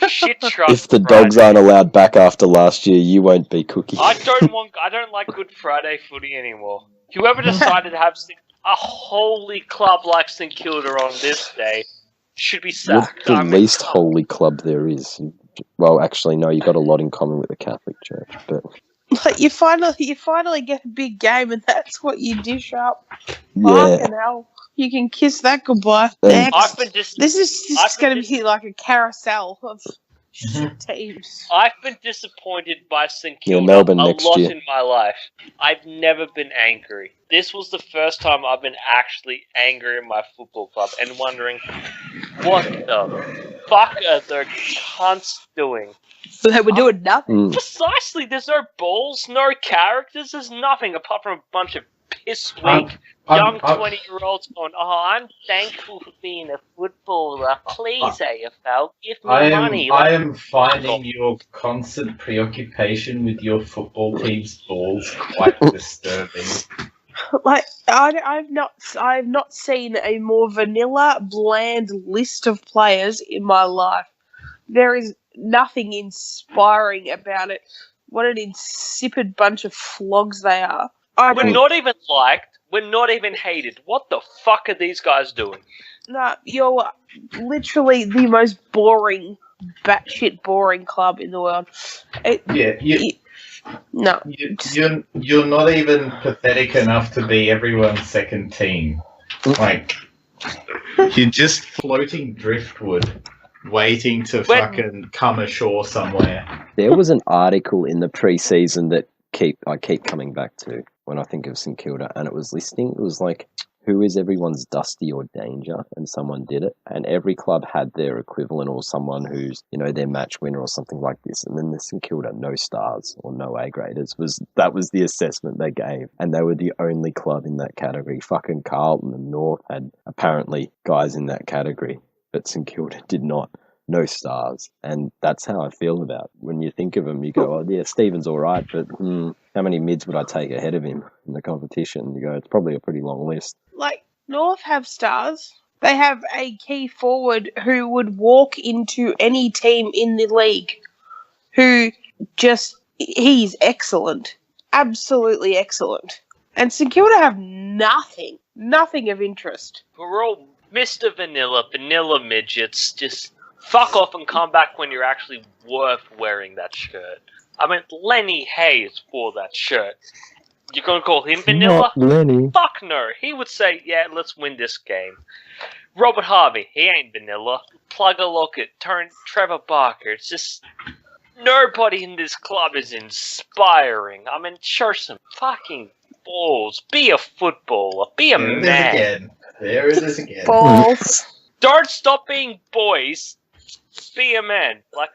Shit truck
If the
Friday.
dogs aren't allowed back after last year, you won't be Cookie.
I don't like Good Friday footy anymore. Whoever decided to have a holy club like St Kilda on this day should be sacked.
You're the least holy club there is. Well, actually, no, you've got a lot in common with the Catholic Church, but...
You finally get a big game, and that's what you dish up.
Yeah.
Fucking hell. You can kiss that goodbye.
Next.
This is going to be like a carousel of shit teams.
I've been disappointed by St Kilda
Melbourne
a
next
lot
year.
in my life. I've never been angry. This was the first time I've been actually angry in my football club and wondering, what the fuck are the cunts doing?
So they were doing nothing.
Precisely, there's no balls, no characters, there's nothing apart from a bunch of piss-weak young 20-year-olds going, I'm thankful for being a footballer. Please, AFL, give me money.
I am finding your constant preoccupation with your football team's balls quite disturbing.
I've not seen a more vanilla, bland list of players in my life. There is nothing inspiring about it. What an insipid bunch of flogs they are.
We're not even liked. We're not even hated. What the fuck are these guys doing?
No, you're literally the most boring, batshit boring club in the world. No.
You're not even pathetic enough to be everyone's second team. You're just floating driftwood, waiting to fucking come ashore somewhere.
There was an article in the pre-season that I keep coming back to when I think of St Kilda, and it was like, who is everyone's Dusty or Danger? And someone did it, and every club had their equivalent or someone who's, their match winner or something like this. And then the St Kilda no stars or no A graders that was the assessment they gave, and they were the only club in that category. Fucking Carlton and North had apparently guys in that category, but St Kilda did not. No stars, and that's how I feel about it. When you think of him, you go, oh yeah, Stephen's all right, but how many mids would I take ahead of him in the competition? You go, it's probably a pretty long list.
North have stars. They have a key forward who would walk into any team in the league, he's excellent, absolutely excellent. And St Kilda have nothing of interest.
We're all Mr. Vanilla midgets, just fuck off and come back when you're actually worth wearing that shirt. I mean, Lenny Hayes wore that shirt. You're going to call him vanilla?
Not Lenny.
Fuck no. He would say, yeah, let's win this game. Robert Harvey, he ain't vanilla. Plugger Lockett, Trevor Barker. It's just... nobody in this club is inspiring. I mean, show some fucking balls. Be a footballer. Be a man.
There it is again.
Balls.
Don't stop being boys. Be a man. Like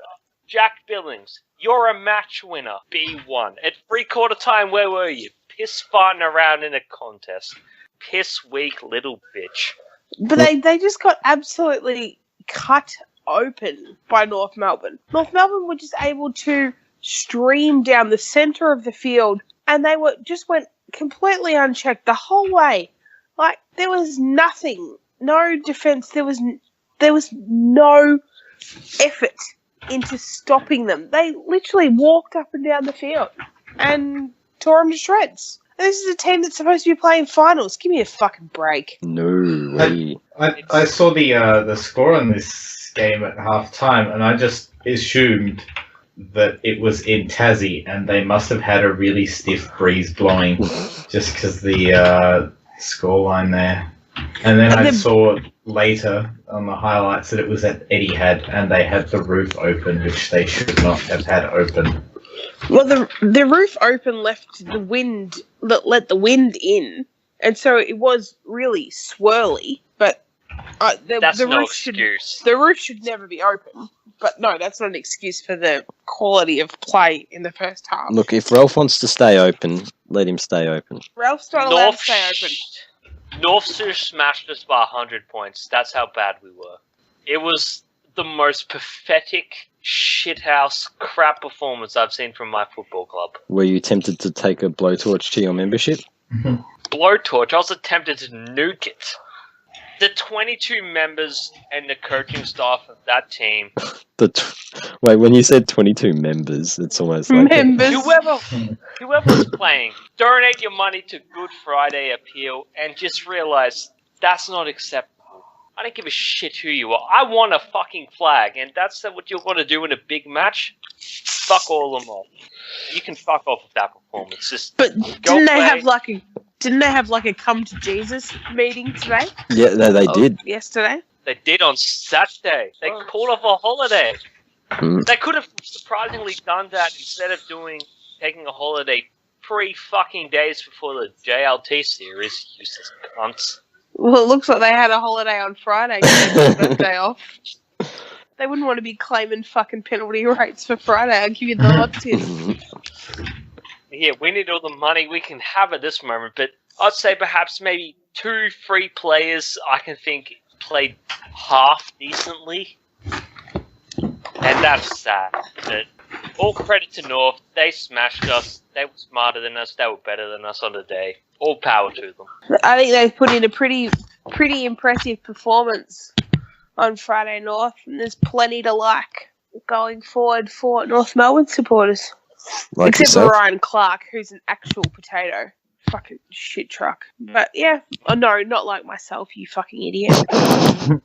Jack Billings. You're a match winner. Be one. At 3/4 time, where were you? Piss farting around in a contest. piss weak little bitch.
But they just got absolutely cut open by North Melbourne. North Melbourne were just able to stream down the centre of the field, and they went completely unchecked the whole way. Like, there was nothing, no defence. There was no effort into stopping them. They literally walked up and down the field and tore them to shreds. And this is a team that's supposed to be playing finals. Give me a fucking break.
No way.
I saw the score on this game at half time, and I just assumed that it was in Tassie, and they must have had a really stiff breeze blowing just because the scoreline there. And then I saw later on the highlights that it was at Etihad, and they had the roof open, which they should not have had open.
Well, the roof open let the wind in, and so it was really swirly. But
That's
the
no
roof
excuse.
The roof should never be open. But no, that's not an excuse for the quality of play in the first half.
Look, if Ralph wants to stay open, let him stay open.
Ralph's not allowed to stay open.
North Sioux smashed us by 100 points. That's how bad we were. It was the most pathetic, shithouse, crap performance I've seen from my football club.
Were you tempted to take a blowtorch to your membership?
Blowtorch? I was tempted to nuke it. The 22 members and the coaching staff of that team.
Wait, when you said 22 members, it's almost like...
Members.
Whoever was playing, donate your money to Good Friday Appeal and just realize that's not acceptable. I don't give a shit who you are. I want a fucking flag, and that's what you're going to do in a big match? Fuck all of them all. You can fuck off with that performance. Just
But
go
didn't they
play.
have like a come to Jesus meeting today?
Yeah, no, they did.
Yesterday?
They did on Saturday. They called off a holiday. They could have surprisingly done that instead of taking a holiday 3 fucking days before the JLT series. Useless cunts.
Well, it looks like they had a holiday on Friday. That day off. They wouldn't want to be claiming fucking penalty rates for Friday. I'll give you the lots here.
Yeah, we need all the money we can have at this moment, but I'd say perhaps maybe 2 free players I can think played half decently. And that's sad. But all credit to North. They smashed us. They were smarter than us. They were better than us on the day. All power to them.
I think they put in a pretty impressive performance on Friday North, and there's plenty to like going forward for North Melbourne supporters.
Like
Except
yourself?
for Ryan Clark, who's an actual potato. Fucking shit truck. But yeah, oh no, not like myself, you fucking idiot.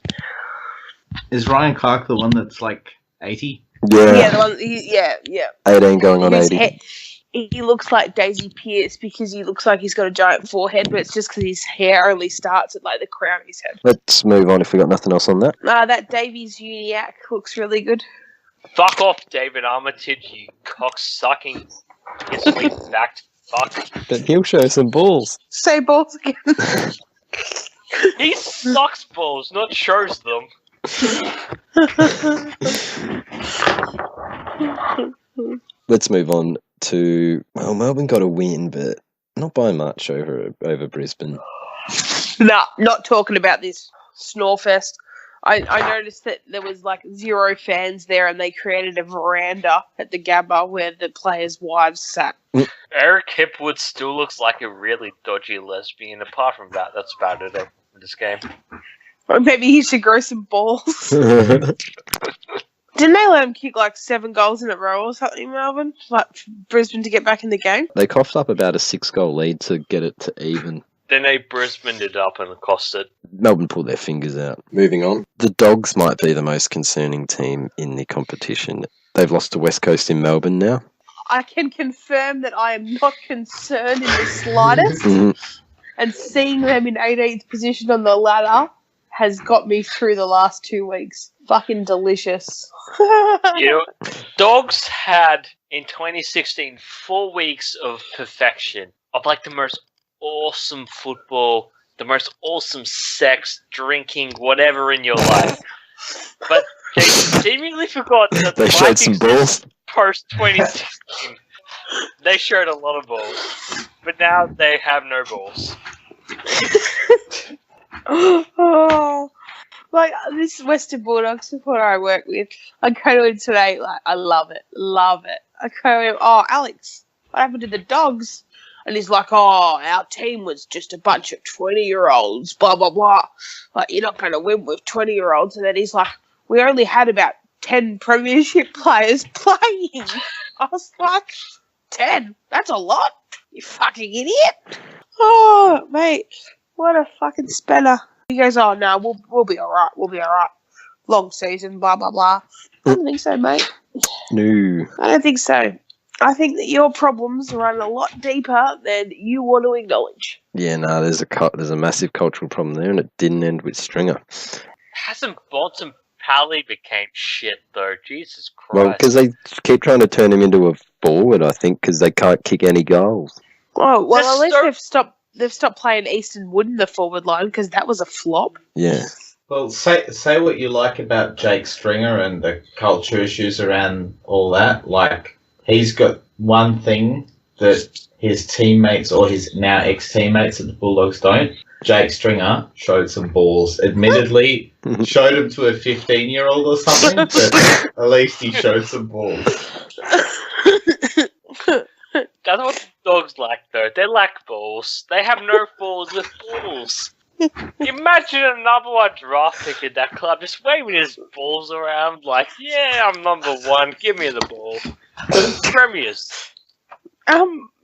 Is Ryan Clark the one that's like 80?
Yeah, the one, yeah.
18 going on 80.
He looks like Daisy Pierce because he looks like he's got a giant forehead, but it's just because his hair only starts at like the crown of his head.
Let's move on if we got nothing else on that.
That Davies Uniac looks really good.
Fuck off, David Armitage, you cock-sucking, piss-backed fuck.
But he'll show some balls.
Say balls again.
He sucks balls, not shows them.
Let's move on to... Well, Melbourne got a win, but not by much over Brisbane.
Nah, not talking about this Snorefest. I noticed that there was like 0 fans there, and they created a veranda at the Gabba where the players' wives sat.
Eric Hipwood still looks like a really dodgy lesbian. Apart from that, that's about it in this game.
Or maybe he should grow some balls. Didn't they let him kick like 7 goals in a row or something, Melbourne? Like for Brisbane to get back in the game?
They coughed up about a 6-goal lead to get it to even.
Then they Brisbaned it up and cost it.
Melbourne pulled their fingers out. Moving on. The Dogs might be the most concerning team in the competition. They've lost to West Coast in Melbourne now.
I can confirm that I am not concerned in the slightest. And seeing them in 18th position on the ladder has got me through the last 2 weeks. Fucking delicious.
You know, Dogs had, in 2016, 4 weeks of perfection. Of like the most awesome football, the most awesome sex, drinking, whatever in your life. But they seemingly forgot that
They showed some balls.
Post 2016, they showed a lot of balls. But now they have no balls.
Oh, like this Western Bulldogs supporter I work with, I go to him today, like, I love it. I go to him, oh, Alex, what happened to the dogs? And he's like, oh, our team was just a bunch of 20-year-olds, blah, blah, blah. Like, you're not going to win with 20-year-olds. And then he's like, we only had about 10 premiership players playing. I was like, 10? That's a lot, you fucking idiot. Oh, mate, what a fucking spanner. He goes, oh, no, we'll be all right. Long season, blah, blah, blah. I don't think so, mate.
No.
I don't think so. I think that your problems run a lot deeper than you want to acknowledge.
Yeah, no, there's a massive cultural problem there, and it didn't end with Stringer.
Hasn't Bonson Pally became shit, though? Jesus Christ.
Well, because they keep trying to turn him into a forward, I think, because they can't kick any goals.
Oh, well, at least they've stopped playing Easton Wood in the forward line, because that was a flop.
Yeah.
Well, say what you like about Jake Stringer and the culture issues around all that. Like, he's got one thing that his teammates or his now ex-teammates at the Bulldogs don't. Jake Stringer showed some balls. Admittedly, showed them to a 15-year-old or something, but at least he showed some balls.
That's what dogs like, though. They lack balls. They have no balls with balls. Imagine another one draft pick in that club just waving his balls around like, yeah, I'm number one. Give me the ball. Premiers.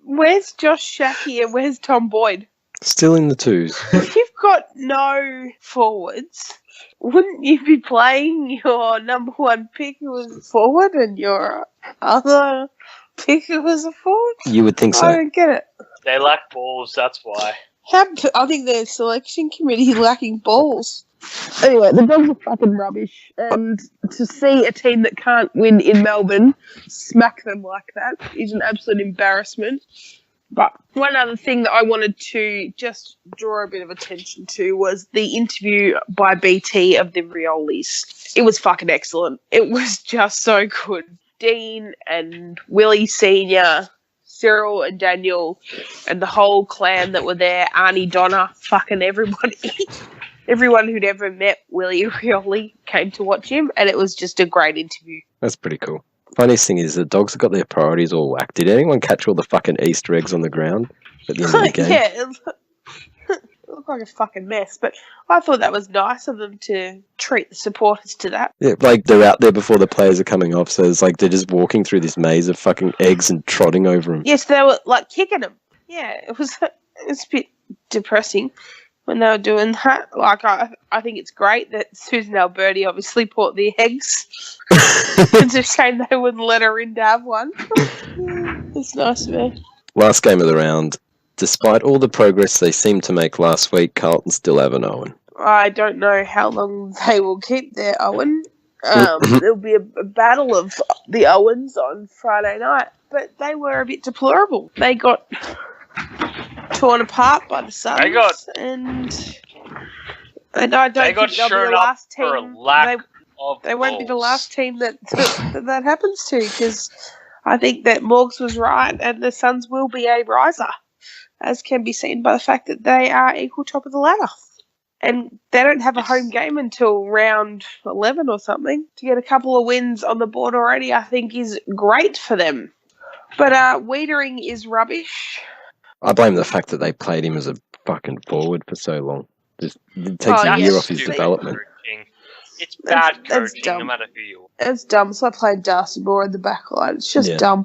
Where's Josh Shackey and where's Tom Boyd?
Still in the twos.
If you've got no forwards, wouldn't you be playing your number one pick who was a forward and your other pick who was a forward?
You would think so.
I don't get it.
They lack balls, that's why.
I think the selection committee lacking balls. Anyway, the Dogs are fucking rubbish, and to see a team that can't win in Melbourne smack them like that is an absolute embarrassment. But one other thing that I wanted to just draw a bit of attention to was the interview by BT of the Riolis. It was fucking excellent. It was just so good. Dean and Willie Sr., Cyril and Daniel, and the whole clan that were there, Arnie, Donna, fucking everybody. Everyone who'd ever met Willie Rioli came to watch him, and it was just a great interview.
That's pretty cool. Funniest thing is the Dogs have got their priorities all whacked. Did anyone catch all the fucking Easter eggs on the ground at the end of the game?
Yeah, it looked like a fucking mess, but I thought that was nice of them to treat the supporters to that.
Yeah, like they're out there before the players are coming off, so it's like they're just walking through this maze of fucking eggs and trotting over them.
Yes, they were like kicking them. Yeah, it was a bit depressing when they were doing that. Like, I think it's great that Susan Alberti obviously bought the eggs. It's a shame they wouldn't let her in to have one. It's nice of her.
Last game of the round. Despite all the progress they seemed to make last week, Carlton still have an Owen.
I don't know how long they will keep their Owen. There'll be a battle of the Owens on Friday night, but they were a bit deplorable. They got torn apart by the Suns, and I don't think they'll be the last team. They won't be the last team that happens to, because I think that Morgs was right, and the Suns will be a riser, as can be seen by the fact that they are equal top of the ladder. And they don't have a home game until round 11 or something. To get a couple of wins on the board already, I think, is great for them. But Wiedering is rubbish.
I blame the fact that they played him as a fucking forward for so long. It takes a year off his development.
It's bad coaching, no matter who you are.
It's dumb. So I played Darcy Moore in the back line. It's just dumb.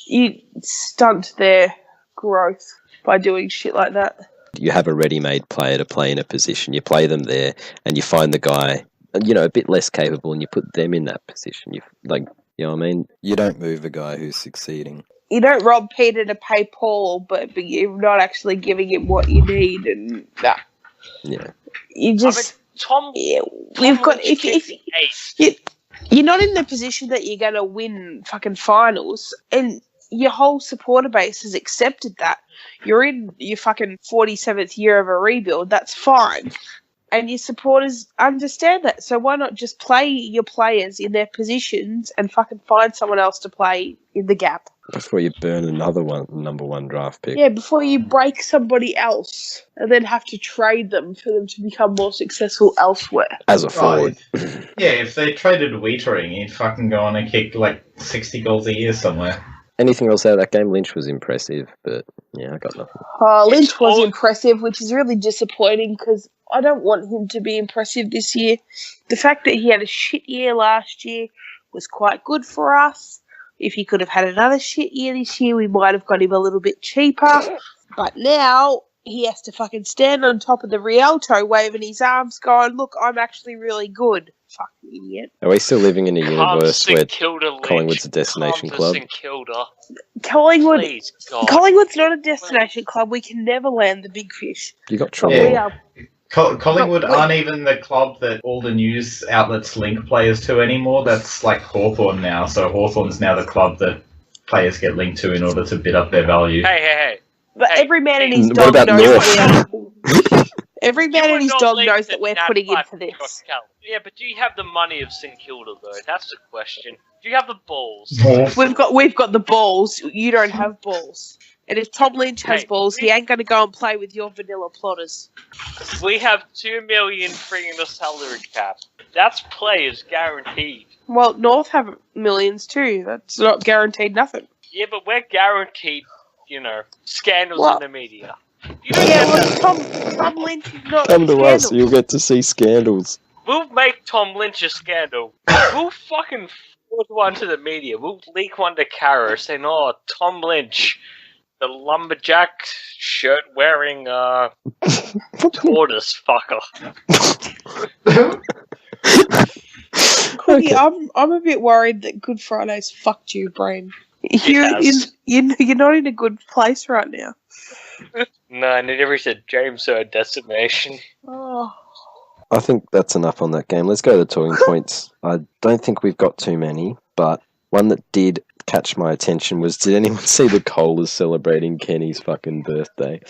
You stunt their growth by doing shit like that.
You have a ready-made player to play in a position. You play them there, and you find the guy, a bit less capable, and you put them in that position. You know what I mean? You don't move a guy who's succeeding.
You don't rob Peter to pay Paul, but you're not actually giving him what you need, and that.
Yeah.
You just. We've got you're not in the position that you're going to win fucking finals, and your whole supporter base has accepted that. You're in your fucking 47th year of a rebuild. That's fine. And your supporters understand that. So why not just play your players in their positions and fucking find someone else to play in the gap?
Before you burn another number one draft pick.
Yeah, before you break somebody else and then have to trade them for them to become more successful elsewhere.
As a forward.
Yeah, if they traded Wietering, he'd fucking go on and kick like 60 goals a year somewhere.
Anything else out of that game? Lynch was impressive, but yeah, I got nothing.
Lynch was impressive, which is really disappointing because I don't want him to be impressive this year. The fact that he had a shit year last year was quite good for us. If he could have had another shit year this year, we might have got him a little bit cheaper. But now he has to fucking stand on top of the Rialto waving his arms going, look, I'm actually really good. Fucking idiot.
Are we still living in a universe where
Kilda,
Collingwood's a destination club?
Collingwood,
Please, God.
Collingwood's not a destination club. We can never land the big fish.
You got trouble.
We are
Collingwood aren't even the club that all the news outlets link players to anymore. That's like Hawthorn now. So Hawthorn's now the club that players get linked to in order to bid up their value.
Hey.
But
Hey,
every man and his
what
dog
about
knows
North?
that we are. Every man
You
and his
would not
dog
link
knows
the
that we're
Nat
putting in
Pipe
for
to
this.
Josh Callum. Yeah, but do you have the money of St Kilda though? That's the question. Do you have the balls?
We've got the balls. You don't have balls. And if Tom Lynch has balls, he ain't going to go and play with your vanilla plotters.
We have $2 million free in the salary cap. That's players guaranteed.
Well, North have millions too. That's not guaranteed nothing.
Yeah, but we're guaranteed, scandals
Well,
in the media. You don't
Yeah,
get
well,
that.
Tom Lynch is not
Come to us,
scandal.
you'll get to see scandals.
We'll make Tom Lynch a scandal. We'll fucking forward one to the media. We'll leak one to Kara saying, "Oh, Tom Lynch, the lumberjack shirt-wearing tortoise fucker."
Cookie, I'm a bit worried that Good Friday's fucked your brain.
has.
You're not in a good place right now.
No, I never said James decimation.
Oh.
I think that's enough on that game. Let's go to the talking points. I don't think we've got too many, but one that did catch my attention was, did anyone see the Colas celebrating Kenny's fucking birthday?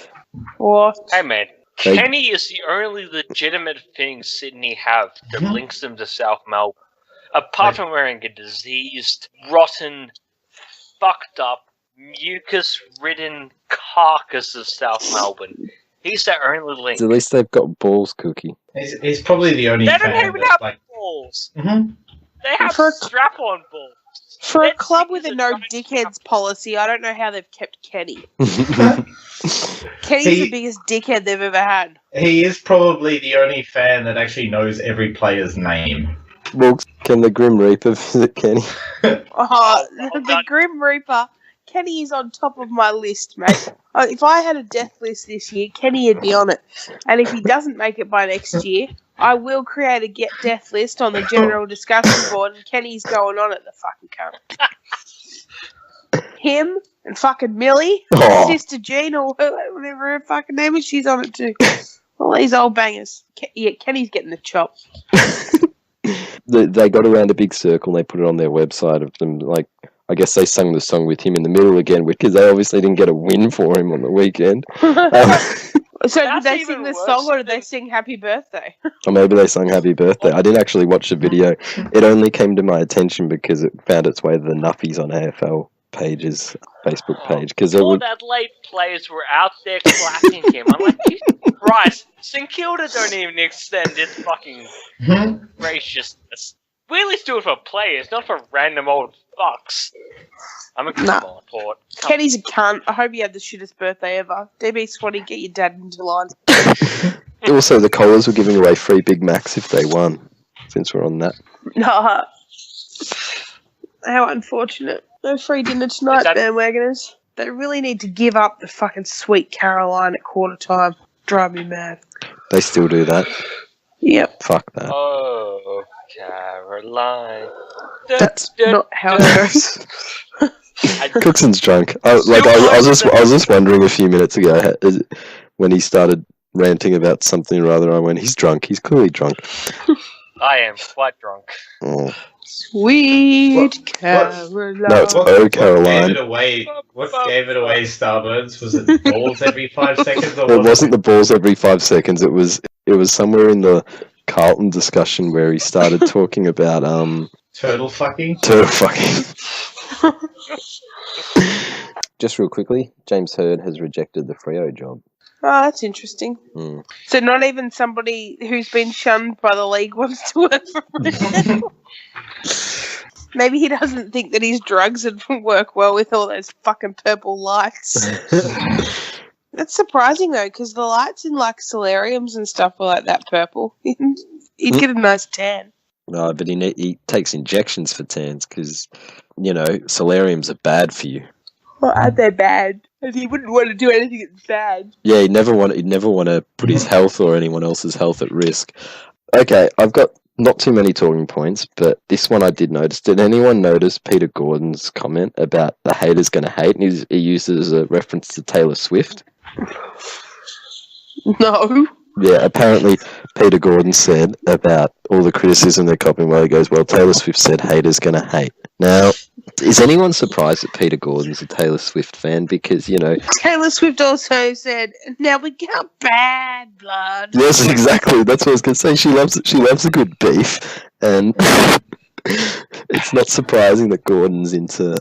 What?
Hey man,
They-
Kenny is the only legitimate thing Sydney have that links them to South Melbourne. Apart from wearing a diseased, rotten, fucked up, mucus-ridden carcass of South Melbourne. He's their only link.
At least they've got balls, Cookie.
He's probably the only
They
fan
don't even
that's
have
like...
balls.
Mhm.
They have
For-
strap-on balls.
For a
That
club
thing
with
is
a
a
no
giant
dickheads policy, I don't know how they've kept Kenny.
Well,
Kenny's
See-
the biggest dickhead they've ever had.
He is probably the only fan that actually knows every player's name.
can the Grim Reaper visit Kenny?
Oh,
well
the
done.
Grim Reaper. Kenny is on top of my list, mate. If I had a death list this year, Kenny would be on it. And if he doesn't make it by next year, I will create a get death list on the general discussion board, and Kenny's going on it, the fucking cunt. Him and fucking Millie,
Oh.
Sister Jean, or whatever her fucking name is, she's on it too. All these old bangers. Yeah, Kenny's getting the chop.
They got around a big circle and they put it on their website of them, like, I guess they sung the song with him in the middle again because they obviously didn't get a win for him on the weekend.
So did
That's
they
even
sing the
worse
song or did
than-
they sing Happy Birthday?
Or maybe they sung Happy Birthday. I didn't actually watch the video. It only came to my attention because it found its way to the Nuffies on AFL pages, Facebook page. Because it
Port
was,
Adelaide players were out there clapping him. I'm like, Jesus Christ, St Kilda don't even extend its fucking graciousness. We at least do it for players, not for random old fucks. I'm a
Nah.
come on, Port.
Kenny's a cunt. I hope you had the shittest birthday ever. DB Swanee, get your dad into line.
also, the Collars were giving away free Big Macs if they won, since we're on that.
Nah. How unfortunate. No free dinner tonight,
Is that-
bandwagoners. They really need to give up the fucking sweet Caroline at quarter time. Drive me mad.
They still do that.
Yep.
Fuck that.
Oh, Caroline.
That's not how it goes.
Cookson drunk. I was just wondering a few minutes ago when he started ranting about something or other. I went, he's drunk. He's clearly drunk.
I am quite drunk.
Oh.
Sweet Caroline.
No, it's Caroline.
What gave it away, Starburns? Was it balls every 5 seconds? Or
It wasn't the balls every 5 seconds. It was it was somewhere in the Carlton discussion where he started talking about
Turtle fucking?
turtle fucking. Just real quickly, James Hird has rejected the Freo job.
Oh, that's interesting.
Mm.
So not even somebody who's been shunned by the league wants to work for him. Maybe he doesn't think that his drugs would work well with all those fucking purple lights. That's surprising though, because the lights in like solariums and stuff are like that purple. He'd get a nice tan.
No, but he takes injections for tans because, you know, solariums are bad for you.
Well, aren't they bad? And he wouldn't want to do anything that's bad.
Yeah, he'd never want to put his health or anyone else's health at risk. Okay, I've got not too many talking points, but this one I did notice. Did anyone notice Peter Gordon's comment about the haters going to hate? And he used it as a reference to Taylor Swift.
No.
Yeah, apparently Peter Gordon said about all the criticism they're copying while he goes, well, Taylor Swift said haters going to hate. Now, is anyone surprised that Peter Gordon's a Taylor Swift fan? Because, you know...
Taylor Swift also said, now we got bad blood.
Yes, exactly. That's what I was going to say. She loves a good beef. And it's not surprising that Gordon's into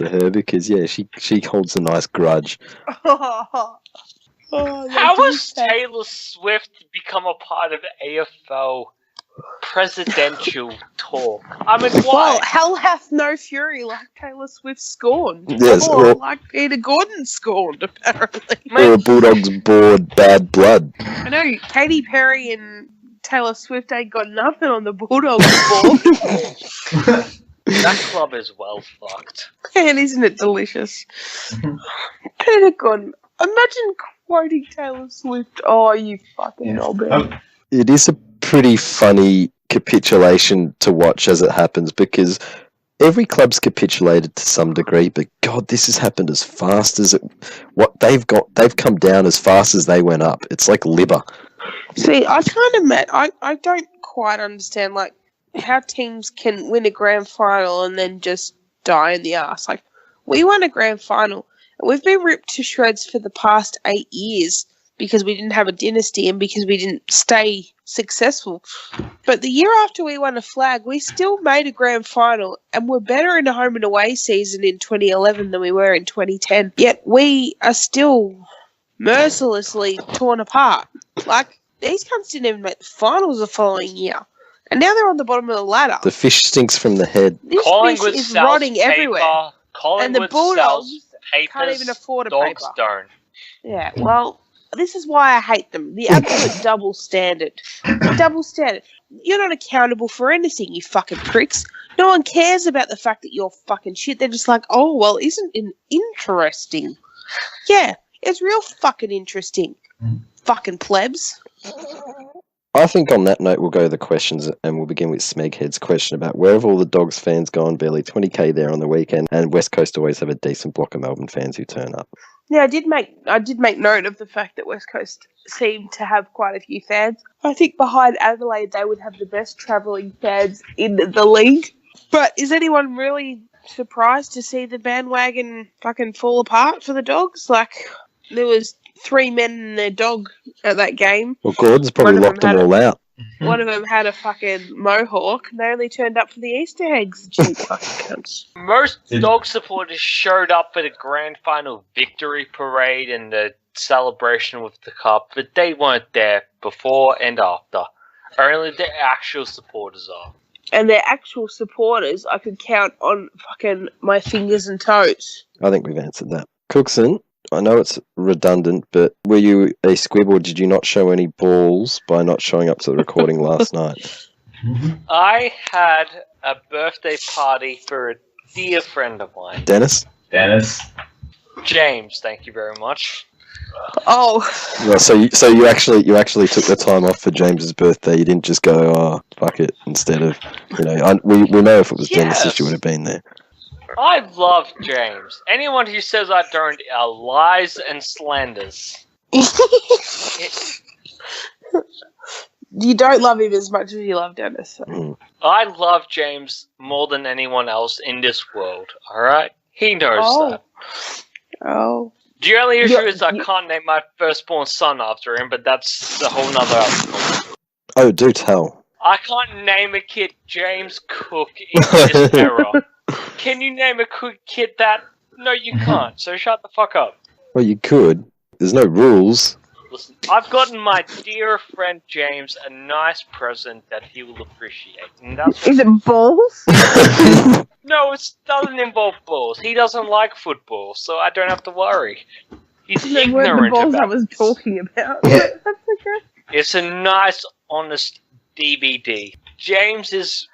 her because, yeah, she holds a nice grudge.
How has Taylor Swift become a part of AFL presidential talk? I mean, why?
Well, hell hath no fury like Taylor Swift scorned.
Yes,
or like Peter Gordon scorned, apparently.
Or a Bulldogs bored bad blood.
I know, Katy Perry and Taylor Swift ain't got nothing on the Bulldogs board.
That club is well fucked.
Man, isn't it delicious? Peter Gordon. Imagine quoting Taylor Swift. Oh, you fucking knobhead.
It is a pretty funny capitulation to watch as it happens because every club's capitulated to some degree, but God, this has happened as fast as they've come down as fast as they went up. It's like liver.
See, I don't quite understand like how teams can win a grand final and then just die in the ass. Like, we won a grand final. We've been ripped to shreds for the past 8 years because we didn't have a dynasty and because we didn't stay successful. But the year after we won a flag, we still made a grand final and were better in a home and away season in 2011 than we were in 2010. Yet we are still mercilessly torn apart. Like, these cunts didn't even make the finals the following year. And now they're on the bottom of the ladder.
The fish stinks from the head.
This fish is rotting everywhere. And the Bulldogs can't even afford a paper.
Don't.
Yeah, well, this is why I hate them. The absolute double standard. Double standard. You're not accountable for anything, you fucking pricks. No one cares about the fact that you're fucking shit. They're just like, oh, well, isn't it interesting? Yeah, it's real fucking interesting. Fucking plebs.
I think on that note, we'll go to the questions, and we'll begin with Smeghead's question about where have all the Dogs fans gone? Barely 20k there on the weekend, and West Coast always have a decent block of Melbourne fans who turn up.
Yeah, I did make note of the fact that West Coast seemed to have quite a few fans. I think behind Adelaide, they would have the best travelling fans in the league. But is anyone really surprised to see the bandwagon fucking fall apart for the Dogs? Like, there was 3 men and their dog at that game.
Well, Gordon's probably locked them all out.
One of them had a fucking mohawk, and they only turned up for the Easter eggs. Cheap fucking cunts.
Most dog supporters showed up at a grand final victory parade and the celebration with the cup, but they weren't there before and after. Only the actual supporters are.
And their actual supporters, I could count on fucking my fingers and toes.
I think we've answered that. Cookson, I know it's redundant, but were you a squib or did you not show any balls by not showing up to the recording last night?
I had a birthday party for a dear friend of mine.
Dennis?
James, thank you very much.
Oh.
Well, so you actually took the time off for James's birthday. You didn't just go, oh, fuck it, instead of, you know, we know if it was Dennis, you would have been there.
I love James. Anyone who says I don't are lies and slanders.
You don't love him as much as you love Dennis. So.
I love James more than anyone else in this world, alright? He knows that.
Oh.
The only issue is I can't name my firstborn son after him, but that's a whole nother article.
Oh, do tell.
I can't name a kid James Cook in this era. Can you name a kid that? No, you can't, so shut the fuck up.
Well, you could. There's no rules.
Listen, I've gotten my dear friend James a nice present that he will appreciate. And that's
Is it balls?
No, it doesn't involve balls. He doesn't like football, so I don't have to worry. He's
They weren't the
ignorant
balls I
about
was
this.
talking about. That's okay.
It's a nice, honest DVD. James is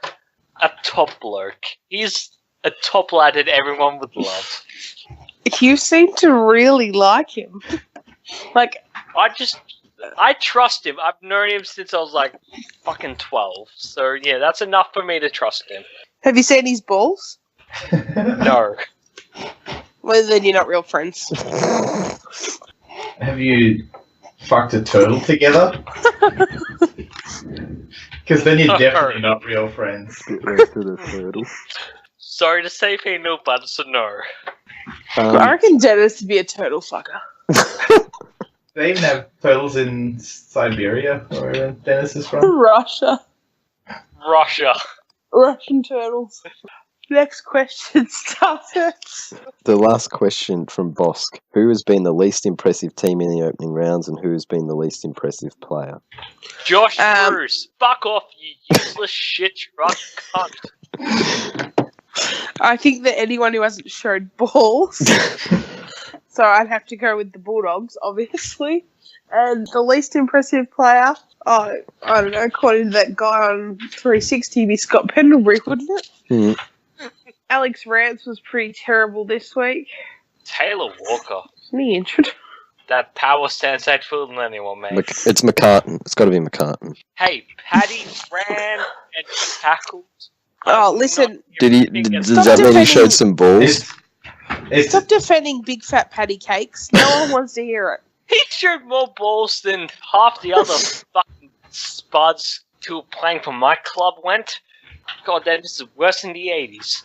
a top bloke. He's a top lad that everyone would love.
You seem to really like him. Like,
I trust him. I've known him since I was like fucking 12. So yeah, that's enough for me to trust him.
have you seen his balls?
No.
Well, then you're not real friends.
Have you fucked a turtle together? Because then you're definitely not real friends.
Get rest of the turtle.
Sorry to say penal, but it's a no.
I reckon Dennis would be a turtle fucker.
They even have turtles in Siberia, where Dennis is from.
Russia. Russian turtles. Next question, starters.
The last question from Bosk. Who has been the least impressive team in the opening rounds and who has been the least impressive player?
Josh Bruce, fuck off, you useless shit truck cunt.
I think that anyone who hasn't showed balls. So I'd have to go with the Bulldogs, obviously. And the least impressive player, I don't know, according to that guy on 360, be Scott Pendlebury, wouldn't it?
Mm.
Alex Rance was pretty terrible this week.
Taylor Walker.
Any interest?
That power stance ain't fooling anyone, mate.
It's McCartan. It's got to be McCartan.
Hey, Paddy ran and tackled.
Oh, listen.
Does that mean he showed some balls?
Stop defending big fat patty cakes. No one wants to hear it.
He showed more balls than half the other fucking spuds who were playing for my club went. God damn, this is worse than the 80s.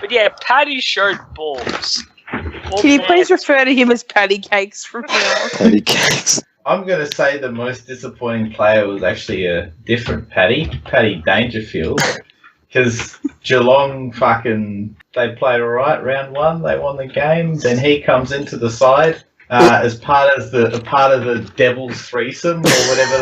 But yeah, Paddy showed balls.
Can you please refer to him as patty cakes from now on?
Patty cakes.
I'm going to say the most disappointing player was actually a different Paddy Dangerfield. Because Geelong they played alright round one, they won the game, then he comes into the side as part of the Devil's threesome or whatever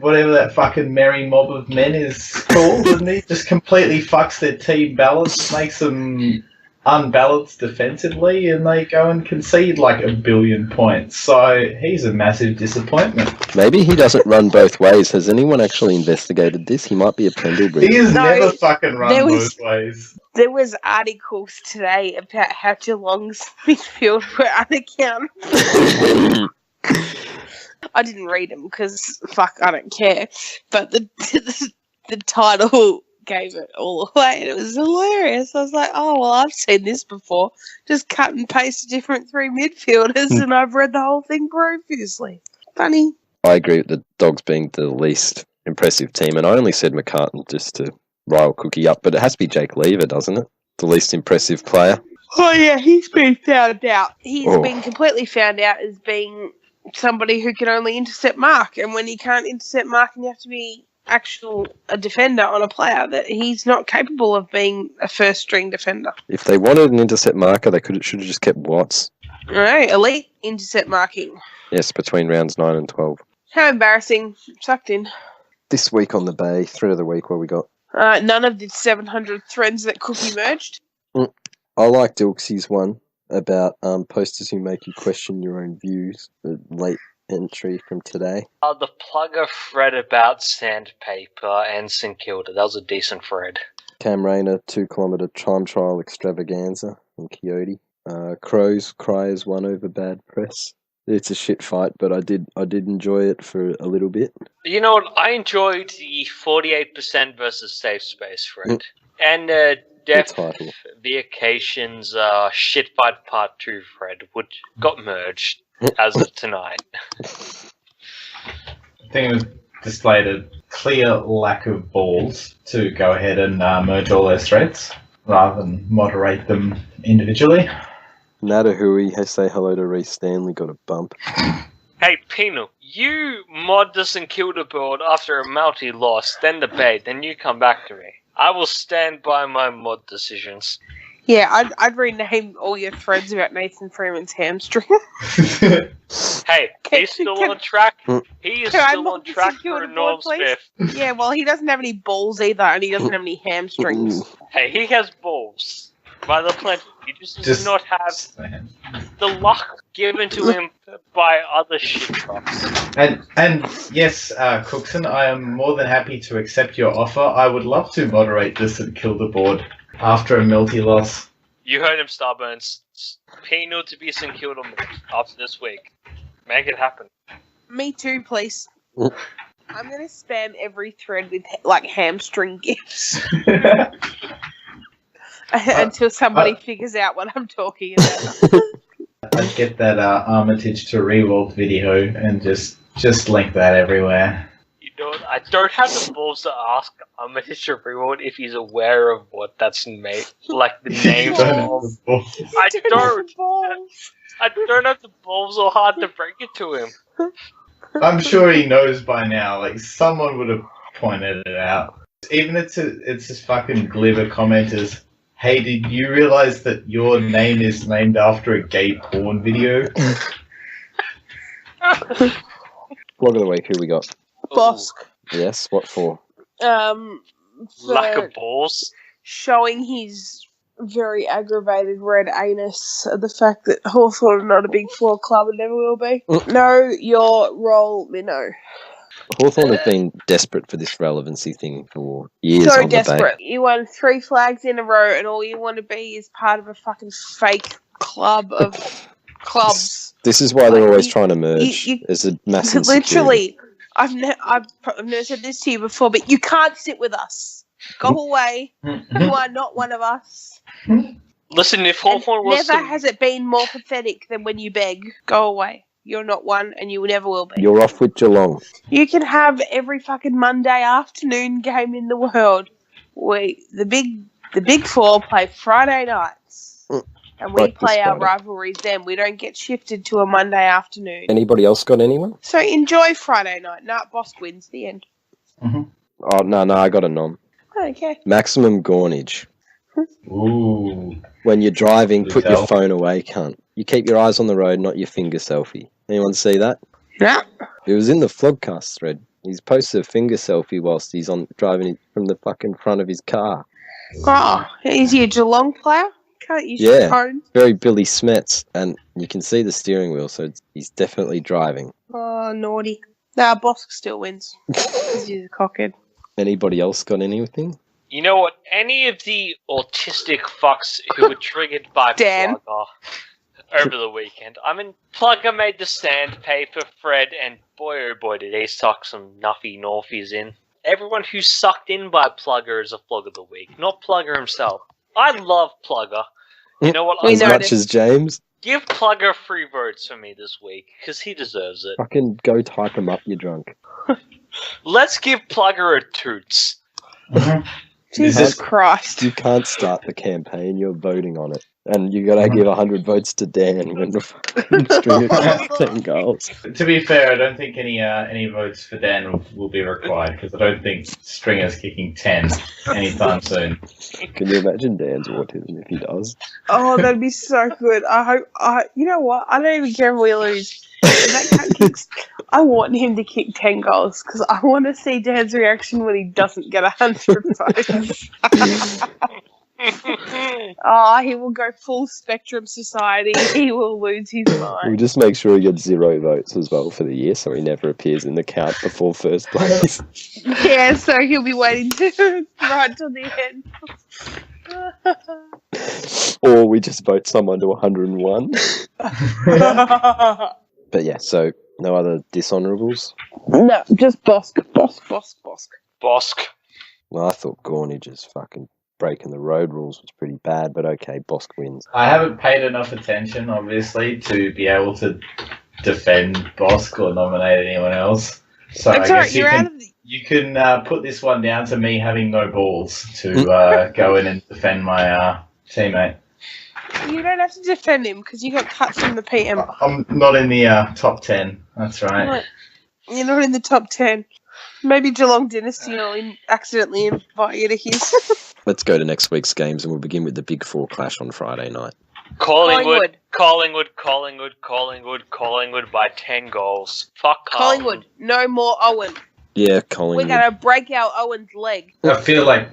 that fucking merry mob of men is called, and he just completely fucks their team balance, makes them unbalanced defensively, and they go and concede like 1 billion points. So he's a massive disappointment.
Maybe he doesn't run both ways. Has anyone actually investigated this? He might be a Pendlebury.
He has never fucking run both ways.
There was articles today about how Geelong's midfield were unaccountable. I didn't read them because, fuck, I don't care. But the title gave it all away, and it was hilarious. I was like, oh, well, I've seen this before. Just cut and paste a different 3 midfielders, and I've read the whole thing profusely. Funny.
I agree with the Dogs being the least impressive team, and I only said McCartan just to rile Cookie up, but it has to be Jake Lever, doesn't it? The least impressive player.
Oh, yeah, he's been found out. He's been completely found out as being somebody who can only intercept mark, and when you can't intercept mark and you have to be a defender on a player, that he's not capable of being a first string defender.
If they wanted an intercept marker, they should have just kept Watts.
Right, elite intercept marking.
Yes, between rounds 9 and 12.
How embarrassing. Sucked in.
This week on the Bay, thread of the week, what we got?
None of the 700 threads that Cookie merged.
I liked Ilksey's one about posters who make you question your own views. The late entry from today.
The plugger thread about sandpaper and St Kilda. That was a decent thread.
Cam Rayner 2 kilometre time trial extravaganza in Coyote. Crows Criers won over bad press. It's a shit fight, but I did enjoy it for a little bit.
You know what? I enjoyed the 48% versus safe space thread. And Def Vacations shit fight part 2 thread got merged as of tonight.
I think it was displayed a clear lack of balls to go ahead and merge all those threads. rather than moderate them individually.
Nadahui has say hello to Reece Stanley, got a bump.
Hey, Penal, you mod this and kill the board after a multi loss, then debate, then you come back to me. I will stand by my mod decisions.
Yeah, I'd rename all your threads about Nathan Freeman's hamstring.
Hey, he's still on track. He is still on track for a Norm Smith.
Yeah, well, he doesn't have any balls either, and he doesn't have any hamstrings.
Hey, he has balls. By the plenty. He just does not have the luck given to him by other shit trucks.
And yes, Cookson, I am more than happy to accept your offer. I would love to moderate this and kill the board after a multi loss.
You heard him, Starburns. Penal to be St. Kilda after this week. Make it happen.
Me too, please. I'm gonna spam every thread with like hamstring gifts until somebody figures out what I'm talking about.
I'd get that Armitage to Revolt video and just link that everywhere.
You know, I don't have the balls to ask Armitage to Revolt if he's aware of what that's made, like the name. I don't have the balls or heart to break it to him.
I'm sure he knows by now. Like, someone would have pointed it out. Even it's this fucking glibber comment is, hey, did you realize that your name is named after a gay porn video?
What of the week, who we got?
Bosk.
Yes, what for?
Lack of balls.
Showing his very aggravated red anus at the fact that Hawthorn are not a big floor club and never will be. Know your role, Minnow.
Hawthorn have been desperate for this relevancy thing for years.
So
on
desperate.
The
You won 3 flags in a row and all you want to be is part of a fucking fake club of clubs.
This is why they're always trying to merge. There's a massive
literally, I've never said this to you before, but you can't sit with us. Go away. You are not one of us.
Listen, if Hawthorn was
never has it been more pathetic than when you beg. Go away. You're not one, and you never will be.
You're off with Geelong.
You can have every fucking Monday afternoon game in the world. The big four play Friday nights, and we
Like
play our
Friday.
rivalries then. We don't get shifted to a Monday afternoon.
Anybody else got anyone?
So enjoy Friday night. Bosk wins. The end.
Oh, no, I got a nom.
Okay.
Maximum Gornage.
Ooh.
When you're driving,
Good
put your
help.
phone away, cunt. You keep your eyes on the road, not your finger selfie. Anyone see that?
Yeah.
It was in the Flogcast thread. He's posted a finger selfie whilst he's driving from the fucking front of his car.
Oh, is he a Geelong player? Can't use your
Yeah.
phone.
Very Billy Smets, and you can see the steering wheel, so he's definitely driving.
Oh, naughty. Nah, Bosk still wins. 'Cause he's a cockhead.
Anybody else got anything?
You know what? Any of the autistic fucks who were triggered by
Dan.
Plugger over the weekend. I mean, Plugger made the stand pay for Fred, and boy oh boy did he suck some nuffy Northies in. Everyone who's sucked in by Plugger is a flog of the week, not Plugger himself. I love Plugger. You know what?
We
As
know
much
this.
as James?
Give Plugger 3 votes for me this week, because he deserves it.
Fucking go type him up, you drunk.
Let's give Plugger a toots.
Jesus Christ.
You can't start the campaign, you're voting on it. And you gotta give 100 votes to Dan when the fucking Stringer gets 10 goals.
To be fair, I don't think any votes for Dan will be required, because I don't think Stringer's kicking 10 anytime soon.
Can you imagine Dan's autism if he does?
Oh, that'd be so good. You know what? I don't even care if we lose. If that cat kicks, I want him to kick 10 goals because I want to see Dan's reaction when he doesn't get 100 votes. He will go full spectrum society. He will lose his
We'll
mind.
just make sure he gets 0 votes as well for the year so he never appears in the count before first place.
Yeah, so he'll be waiting to right till the end.
Or we just vote someone to 101. But yeah, so no other dishonourables?
No, just Bosk.
Bosk.
Well, I thought Gornage's fucking breaking the road rules was pretty bad, but okay, Bosk wins.
I haven't paid enough attention, obviously, to be able to defend Bosk or nominate anyone else. So
It's
I
alright.
guess you can... You can put this one down to me having no balls to go in and defend my teammate.
You don't have to defend him because you got cut from the PM.
I'm not in the top 10. That's right.
You're not in the top 10. Maybe Geelong Dynasty will accidentally invite you to his.
Let's go to next week's games, and we'll begin with the Big Four clash on Friday night.
Collingwood by 10 goals. Fuck
Collingwood. No more Owen.
Yeah, Collingwood.
We're going to break out Owen's leg.
I feel like,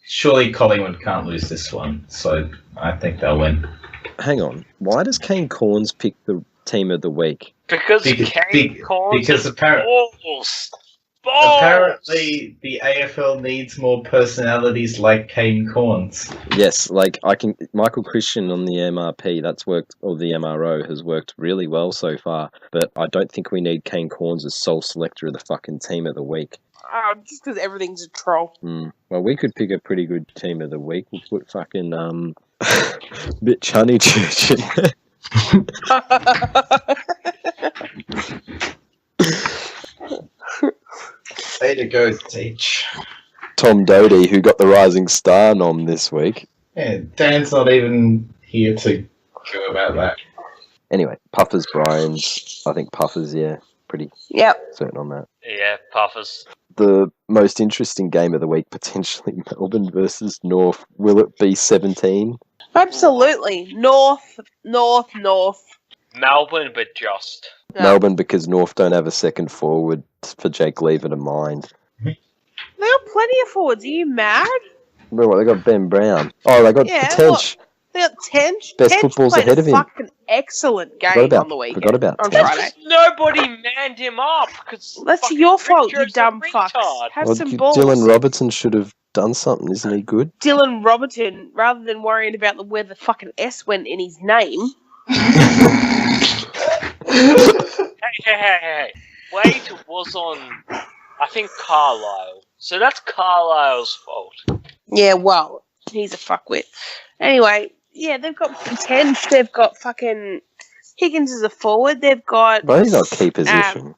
surely Collingwood can't lose this one, so I think they'll win.
Hang on. Why does Kane Corns pick the team of the week?
Because Kane Corns is balls.
Apparently, the AFL needs more personalities like Kane Corns.
Yes, Michael Christian on the MRP, that's worked, or the MRO, has worked really well so far, but I don't think we need Kane Corns as sole selector of the fucking team of the week.
Just because everything's a troll.
Well, we could pick a pretty good team of the week. We'll put fucking, Bitch Honeychurch in there.
Way to go, Teach.
Tom Doty, who got the Rising Star nom this week.
Yeah, Dan's not even here to go about that.
Anyway, Puffers, Bryans. I think Puffers, pretty certain on that.
Yeah, Puffers.
The most interesting game of the week, potentially Melbourne versus North. Will it be 17?
Absolutely. North.
Melbourne, but just.
No.
Melbourne, because North don't have a second forward for Jake Lever to mind.
They got plenty of forwards. Are you mad?
Well, they got Ben Brown. Oh, they got Tench.
They got Tench.
Best
Tench
football's
played
ahead of him.
Fucking excellent game on the weekend.
Forgot about
on
Tench.
Friday.
Nobody manned him up.
That's your fault, you
Richard's
dumb
a
fucks.
retard.
Have some balls.
Dylan Robertson should have done something. Isn't he good?
Dylan Robertson, rather than worrying about where the fucking S went in his name.
Hey. Wade was on, I think, Carlisle. So that's Carlisle's fault.
Yeah, well, he's a fuckwit. Anyway, they've got Tench, they've got fucking Higgins as a forward, they've got...
Well, he's not key position.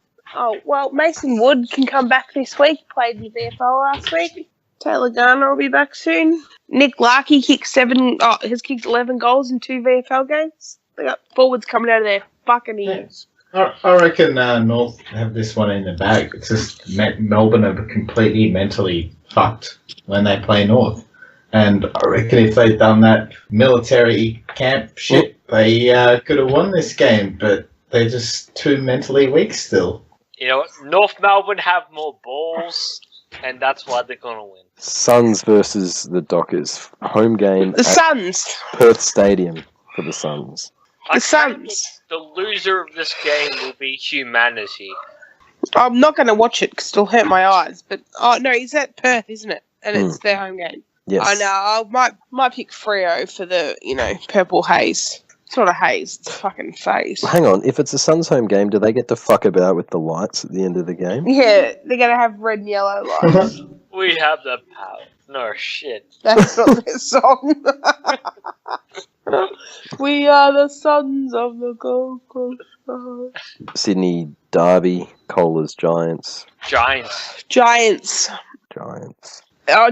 Mason Wood can come back this week, played in the VFL last week. Taylor Garner will be back soon. Nick Larkey has kicked 11 goals in 2 VFL games. They got forwards coming out of their fucking ears.
I reckon North have this one in the bag. It's just Melbourne are completely mentally fucked when they play North. And I reckon if they'd done that military camp shit, they could have won this game, but they're just too mentally weak still.
You know what? North Melbourne have more balls, and that's why they're going to win.
Suns versus the Dockers. Home game
The Suns.
Perth Stadium for the Suns.
The Suns.
The loser of this game will be Humanity.
I'm not going to watch it because it'll hurt my eyes. But no, it's at Perth, isn't it? And it's their home game.
Yes.
I know. I might pick Freo for the purple haze. It's not a haze. It's a fucking phase.
Hang on. If it's a Suns home game, do they get to fuck about with the lights at the end of the game?
Yeah, they're going to have red and yellow lights.
We have the power. No shit.
That's not their song. We are the sons of the Gold Coast.
Sydney Derby, Colas Giants.
Giants.
Giants.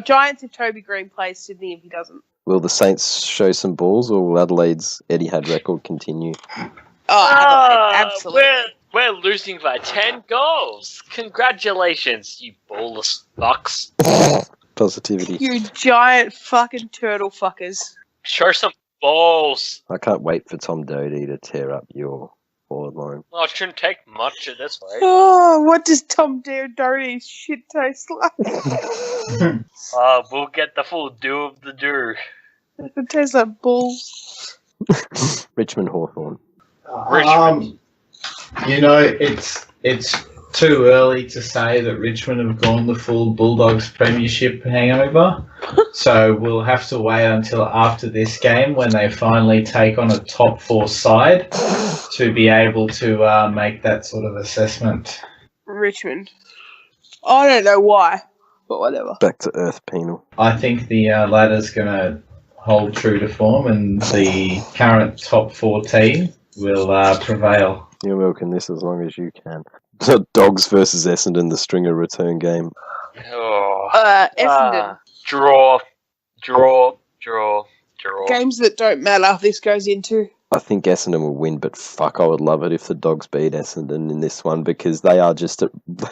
Giants if Toby Green plays, Sydney if he doesn't.
Will the Saints show some balls, or will Adelaide's Etihad record continue?
Adelaide, absolutely.
We're losing by 10 goals. Congratulations, you ballless fucks.
Positivity.
You giant fucking turtle fuckers.
Show some balls.
I can't wait for Tom Doty to tear up your forward line.
Well, it shouldn't take much at this rate.
Oh, what does Tom Doty's shit taste like?
We'll get the full do of the do.
It tastes like balls.
Richmond Hawthorn.
It's too early to say that Richmond have gone the full Bulldogs premiership hangover. So we'll have to wait until after this game when they finally take on a top 4 side to be able to make that sort of assessment.
Richmond. I don't know why, but whatever.
Back to earth penal.
I think the ladder's going to hold true to form and the current top 4 team will prevail.
You're milking this as long as you can. So Dogs versus Essendon, the stringer return game.
Essendon.
Draw.
Games that don't matter, this goes into.
I think Essendon will win, but fuck, I would love it if the Dogs beat Essendon in this one because they are just at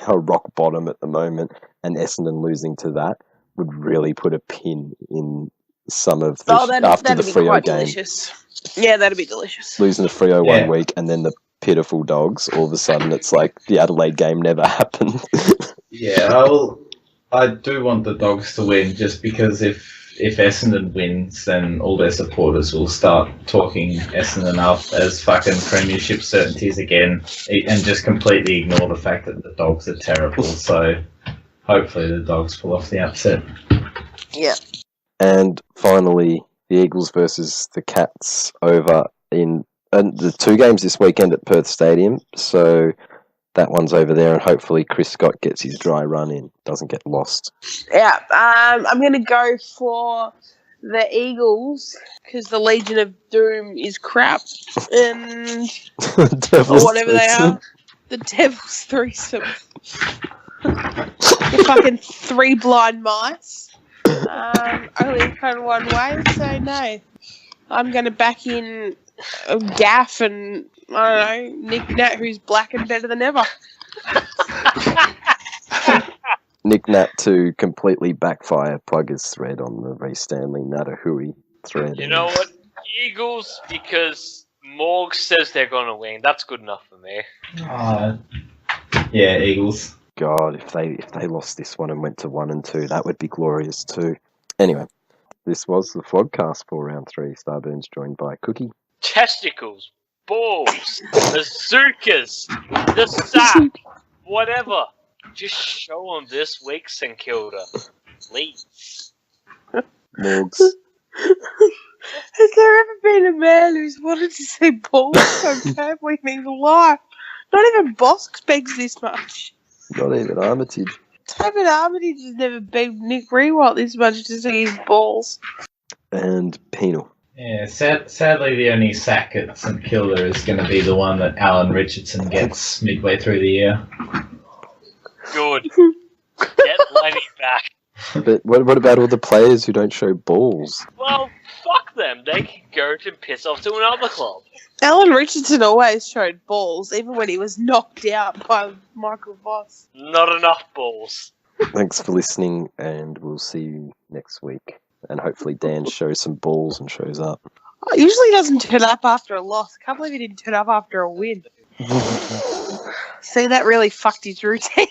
a rock bottom at the moment, and Essendon losing to that would really put a pin in some of the after the Freo game.
Delicious. Yeah, that'd be delicious.
Losing the Freo 1 week and then the pitiful Dogs, all of a sudden it's like the Adelaide game never happened.
Yeah, I do want the Dogs to win just because if Essendon wins, then all their supporters will start talking Essendon up as fucking premiership certainties again and just completely ignore the fact that the Dogs are terrible. So hopefully the Dogs pull off the upset.
Yeah.
And finally, the Eagles versus the Cats over in the 2 games this weekend at Perth Stadium. So that one's over there, and hopefully Chris Scott gets his dry run in, doesn't get lost.
Yeah, I'm going to go for the Eagles because the Legion of Doom is crap. And or whatever they are. The Devil's Threesome. The fucking 3 blind mice. Only kind of one way, so no. I'm going to back in Gaff and, I don't know, Nick Nat, who's black and better than ever.
Nick Nat to completely backfire, plug his thread on the Ray Stanley Natahui thread.
You know what? Eagles, because Morgs says they're going to win. That's good enough for me.
Yeah, Eagles.
God, if they lost this one and went to 1 and 2, that would be glorious too. Anyway, this was the Flogcast for round 3. Starburns joined by Cookie.
Testicles, balls, bazookas, the sack, whatever. Just show them this week, St Kilda. Please.
Morgs.
Has there ever been a man who's wanted to see balls so badly in his life? Not even Bosk begs this much.
Not even Armitage.
David Armitage has never begged Nick Rewalt this much to see his balls.
And Penal.
Yeah, sadly the only sack at St Kilda is going to be the one that Alan Richardson gets midway through the year.
Good. Get Lenny back.
But what about all the players who don't show balls?
Well, fuck them. They can go to piss off to another club.
Alan Richardson always showed balls, even when he was knocked out by Michael Voss.
Not enough balls.
Thanks for listening, and we'll see you next week. And hopefully Dan shows some balls and shows up.
Oh, usually he doesn't turn up after a loss. I can't believe he didn't turn up after a win. See, that really fucked his routine.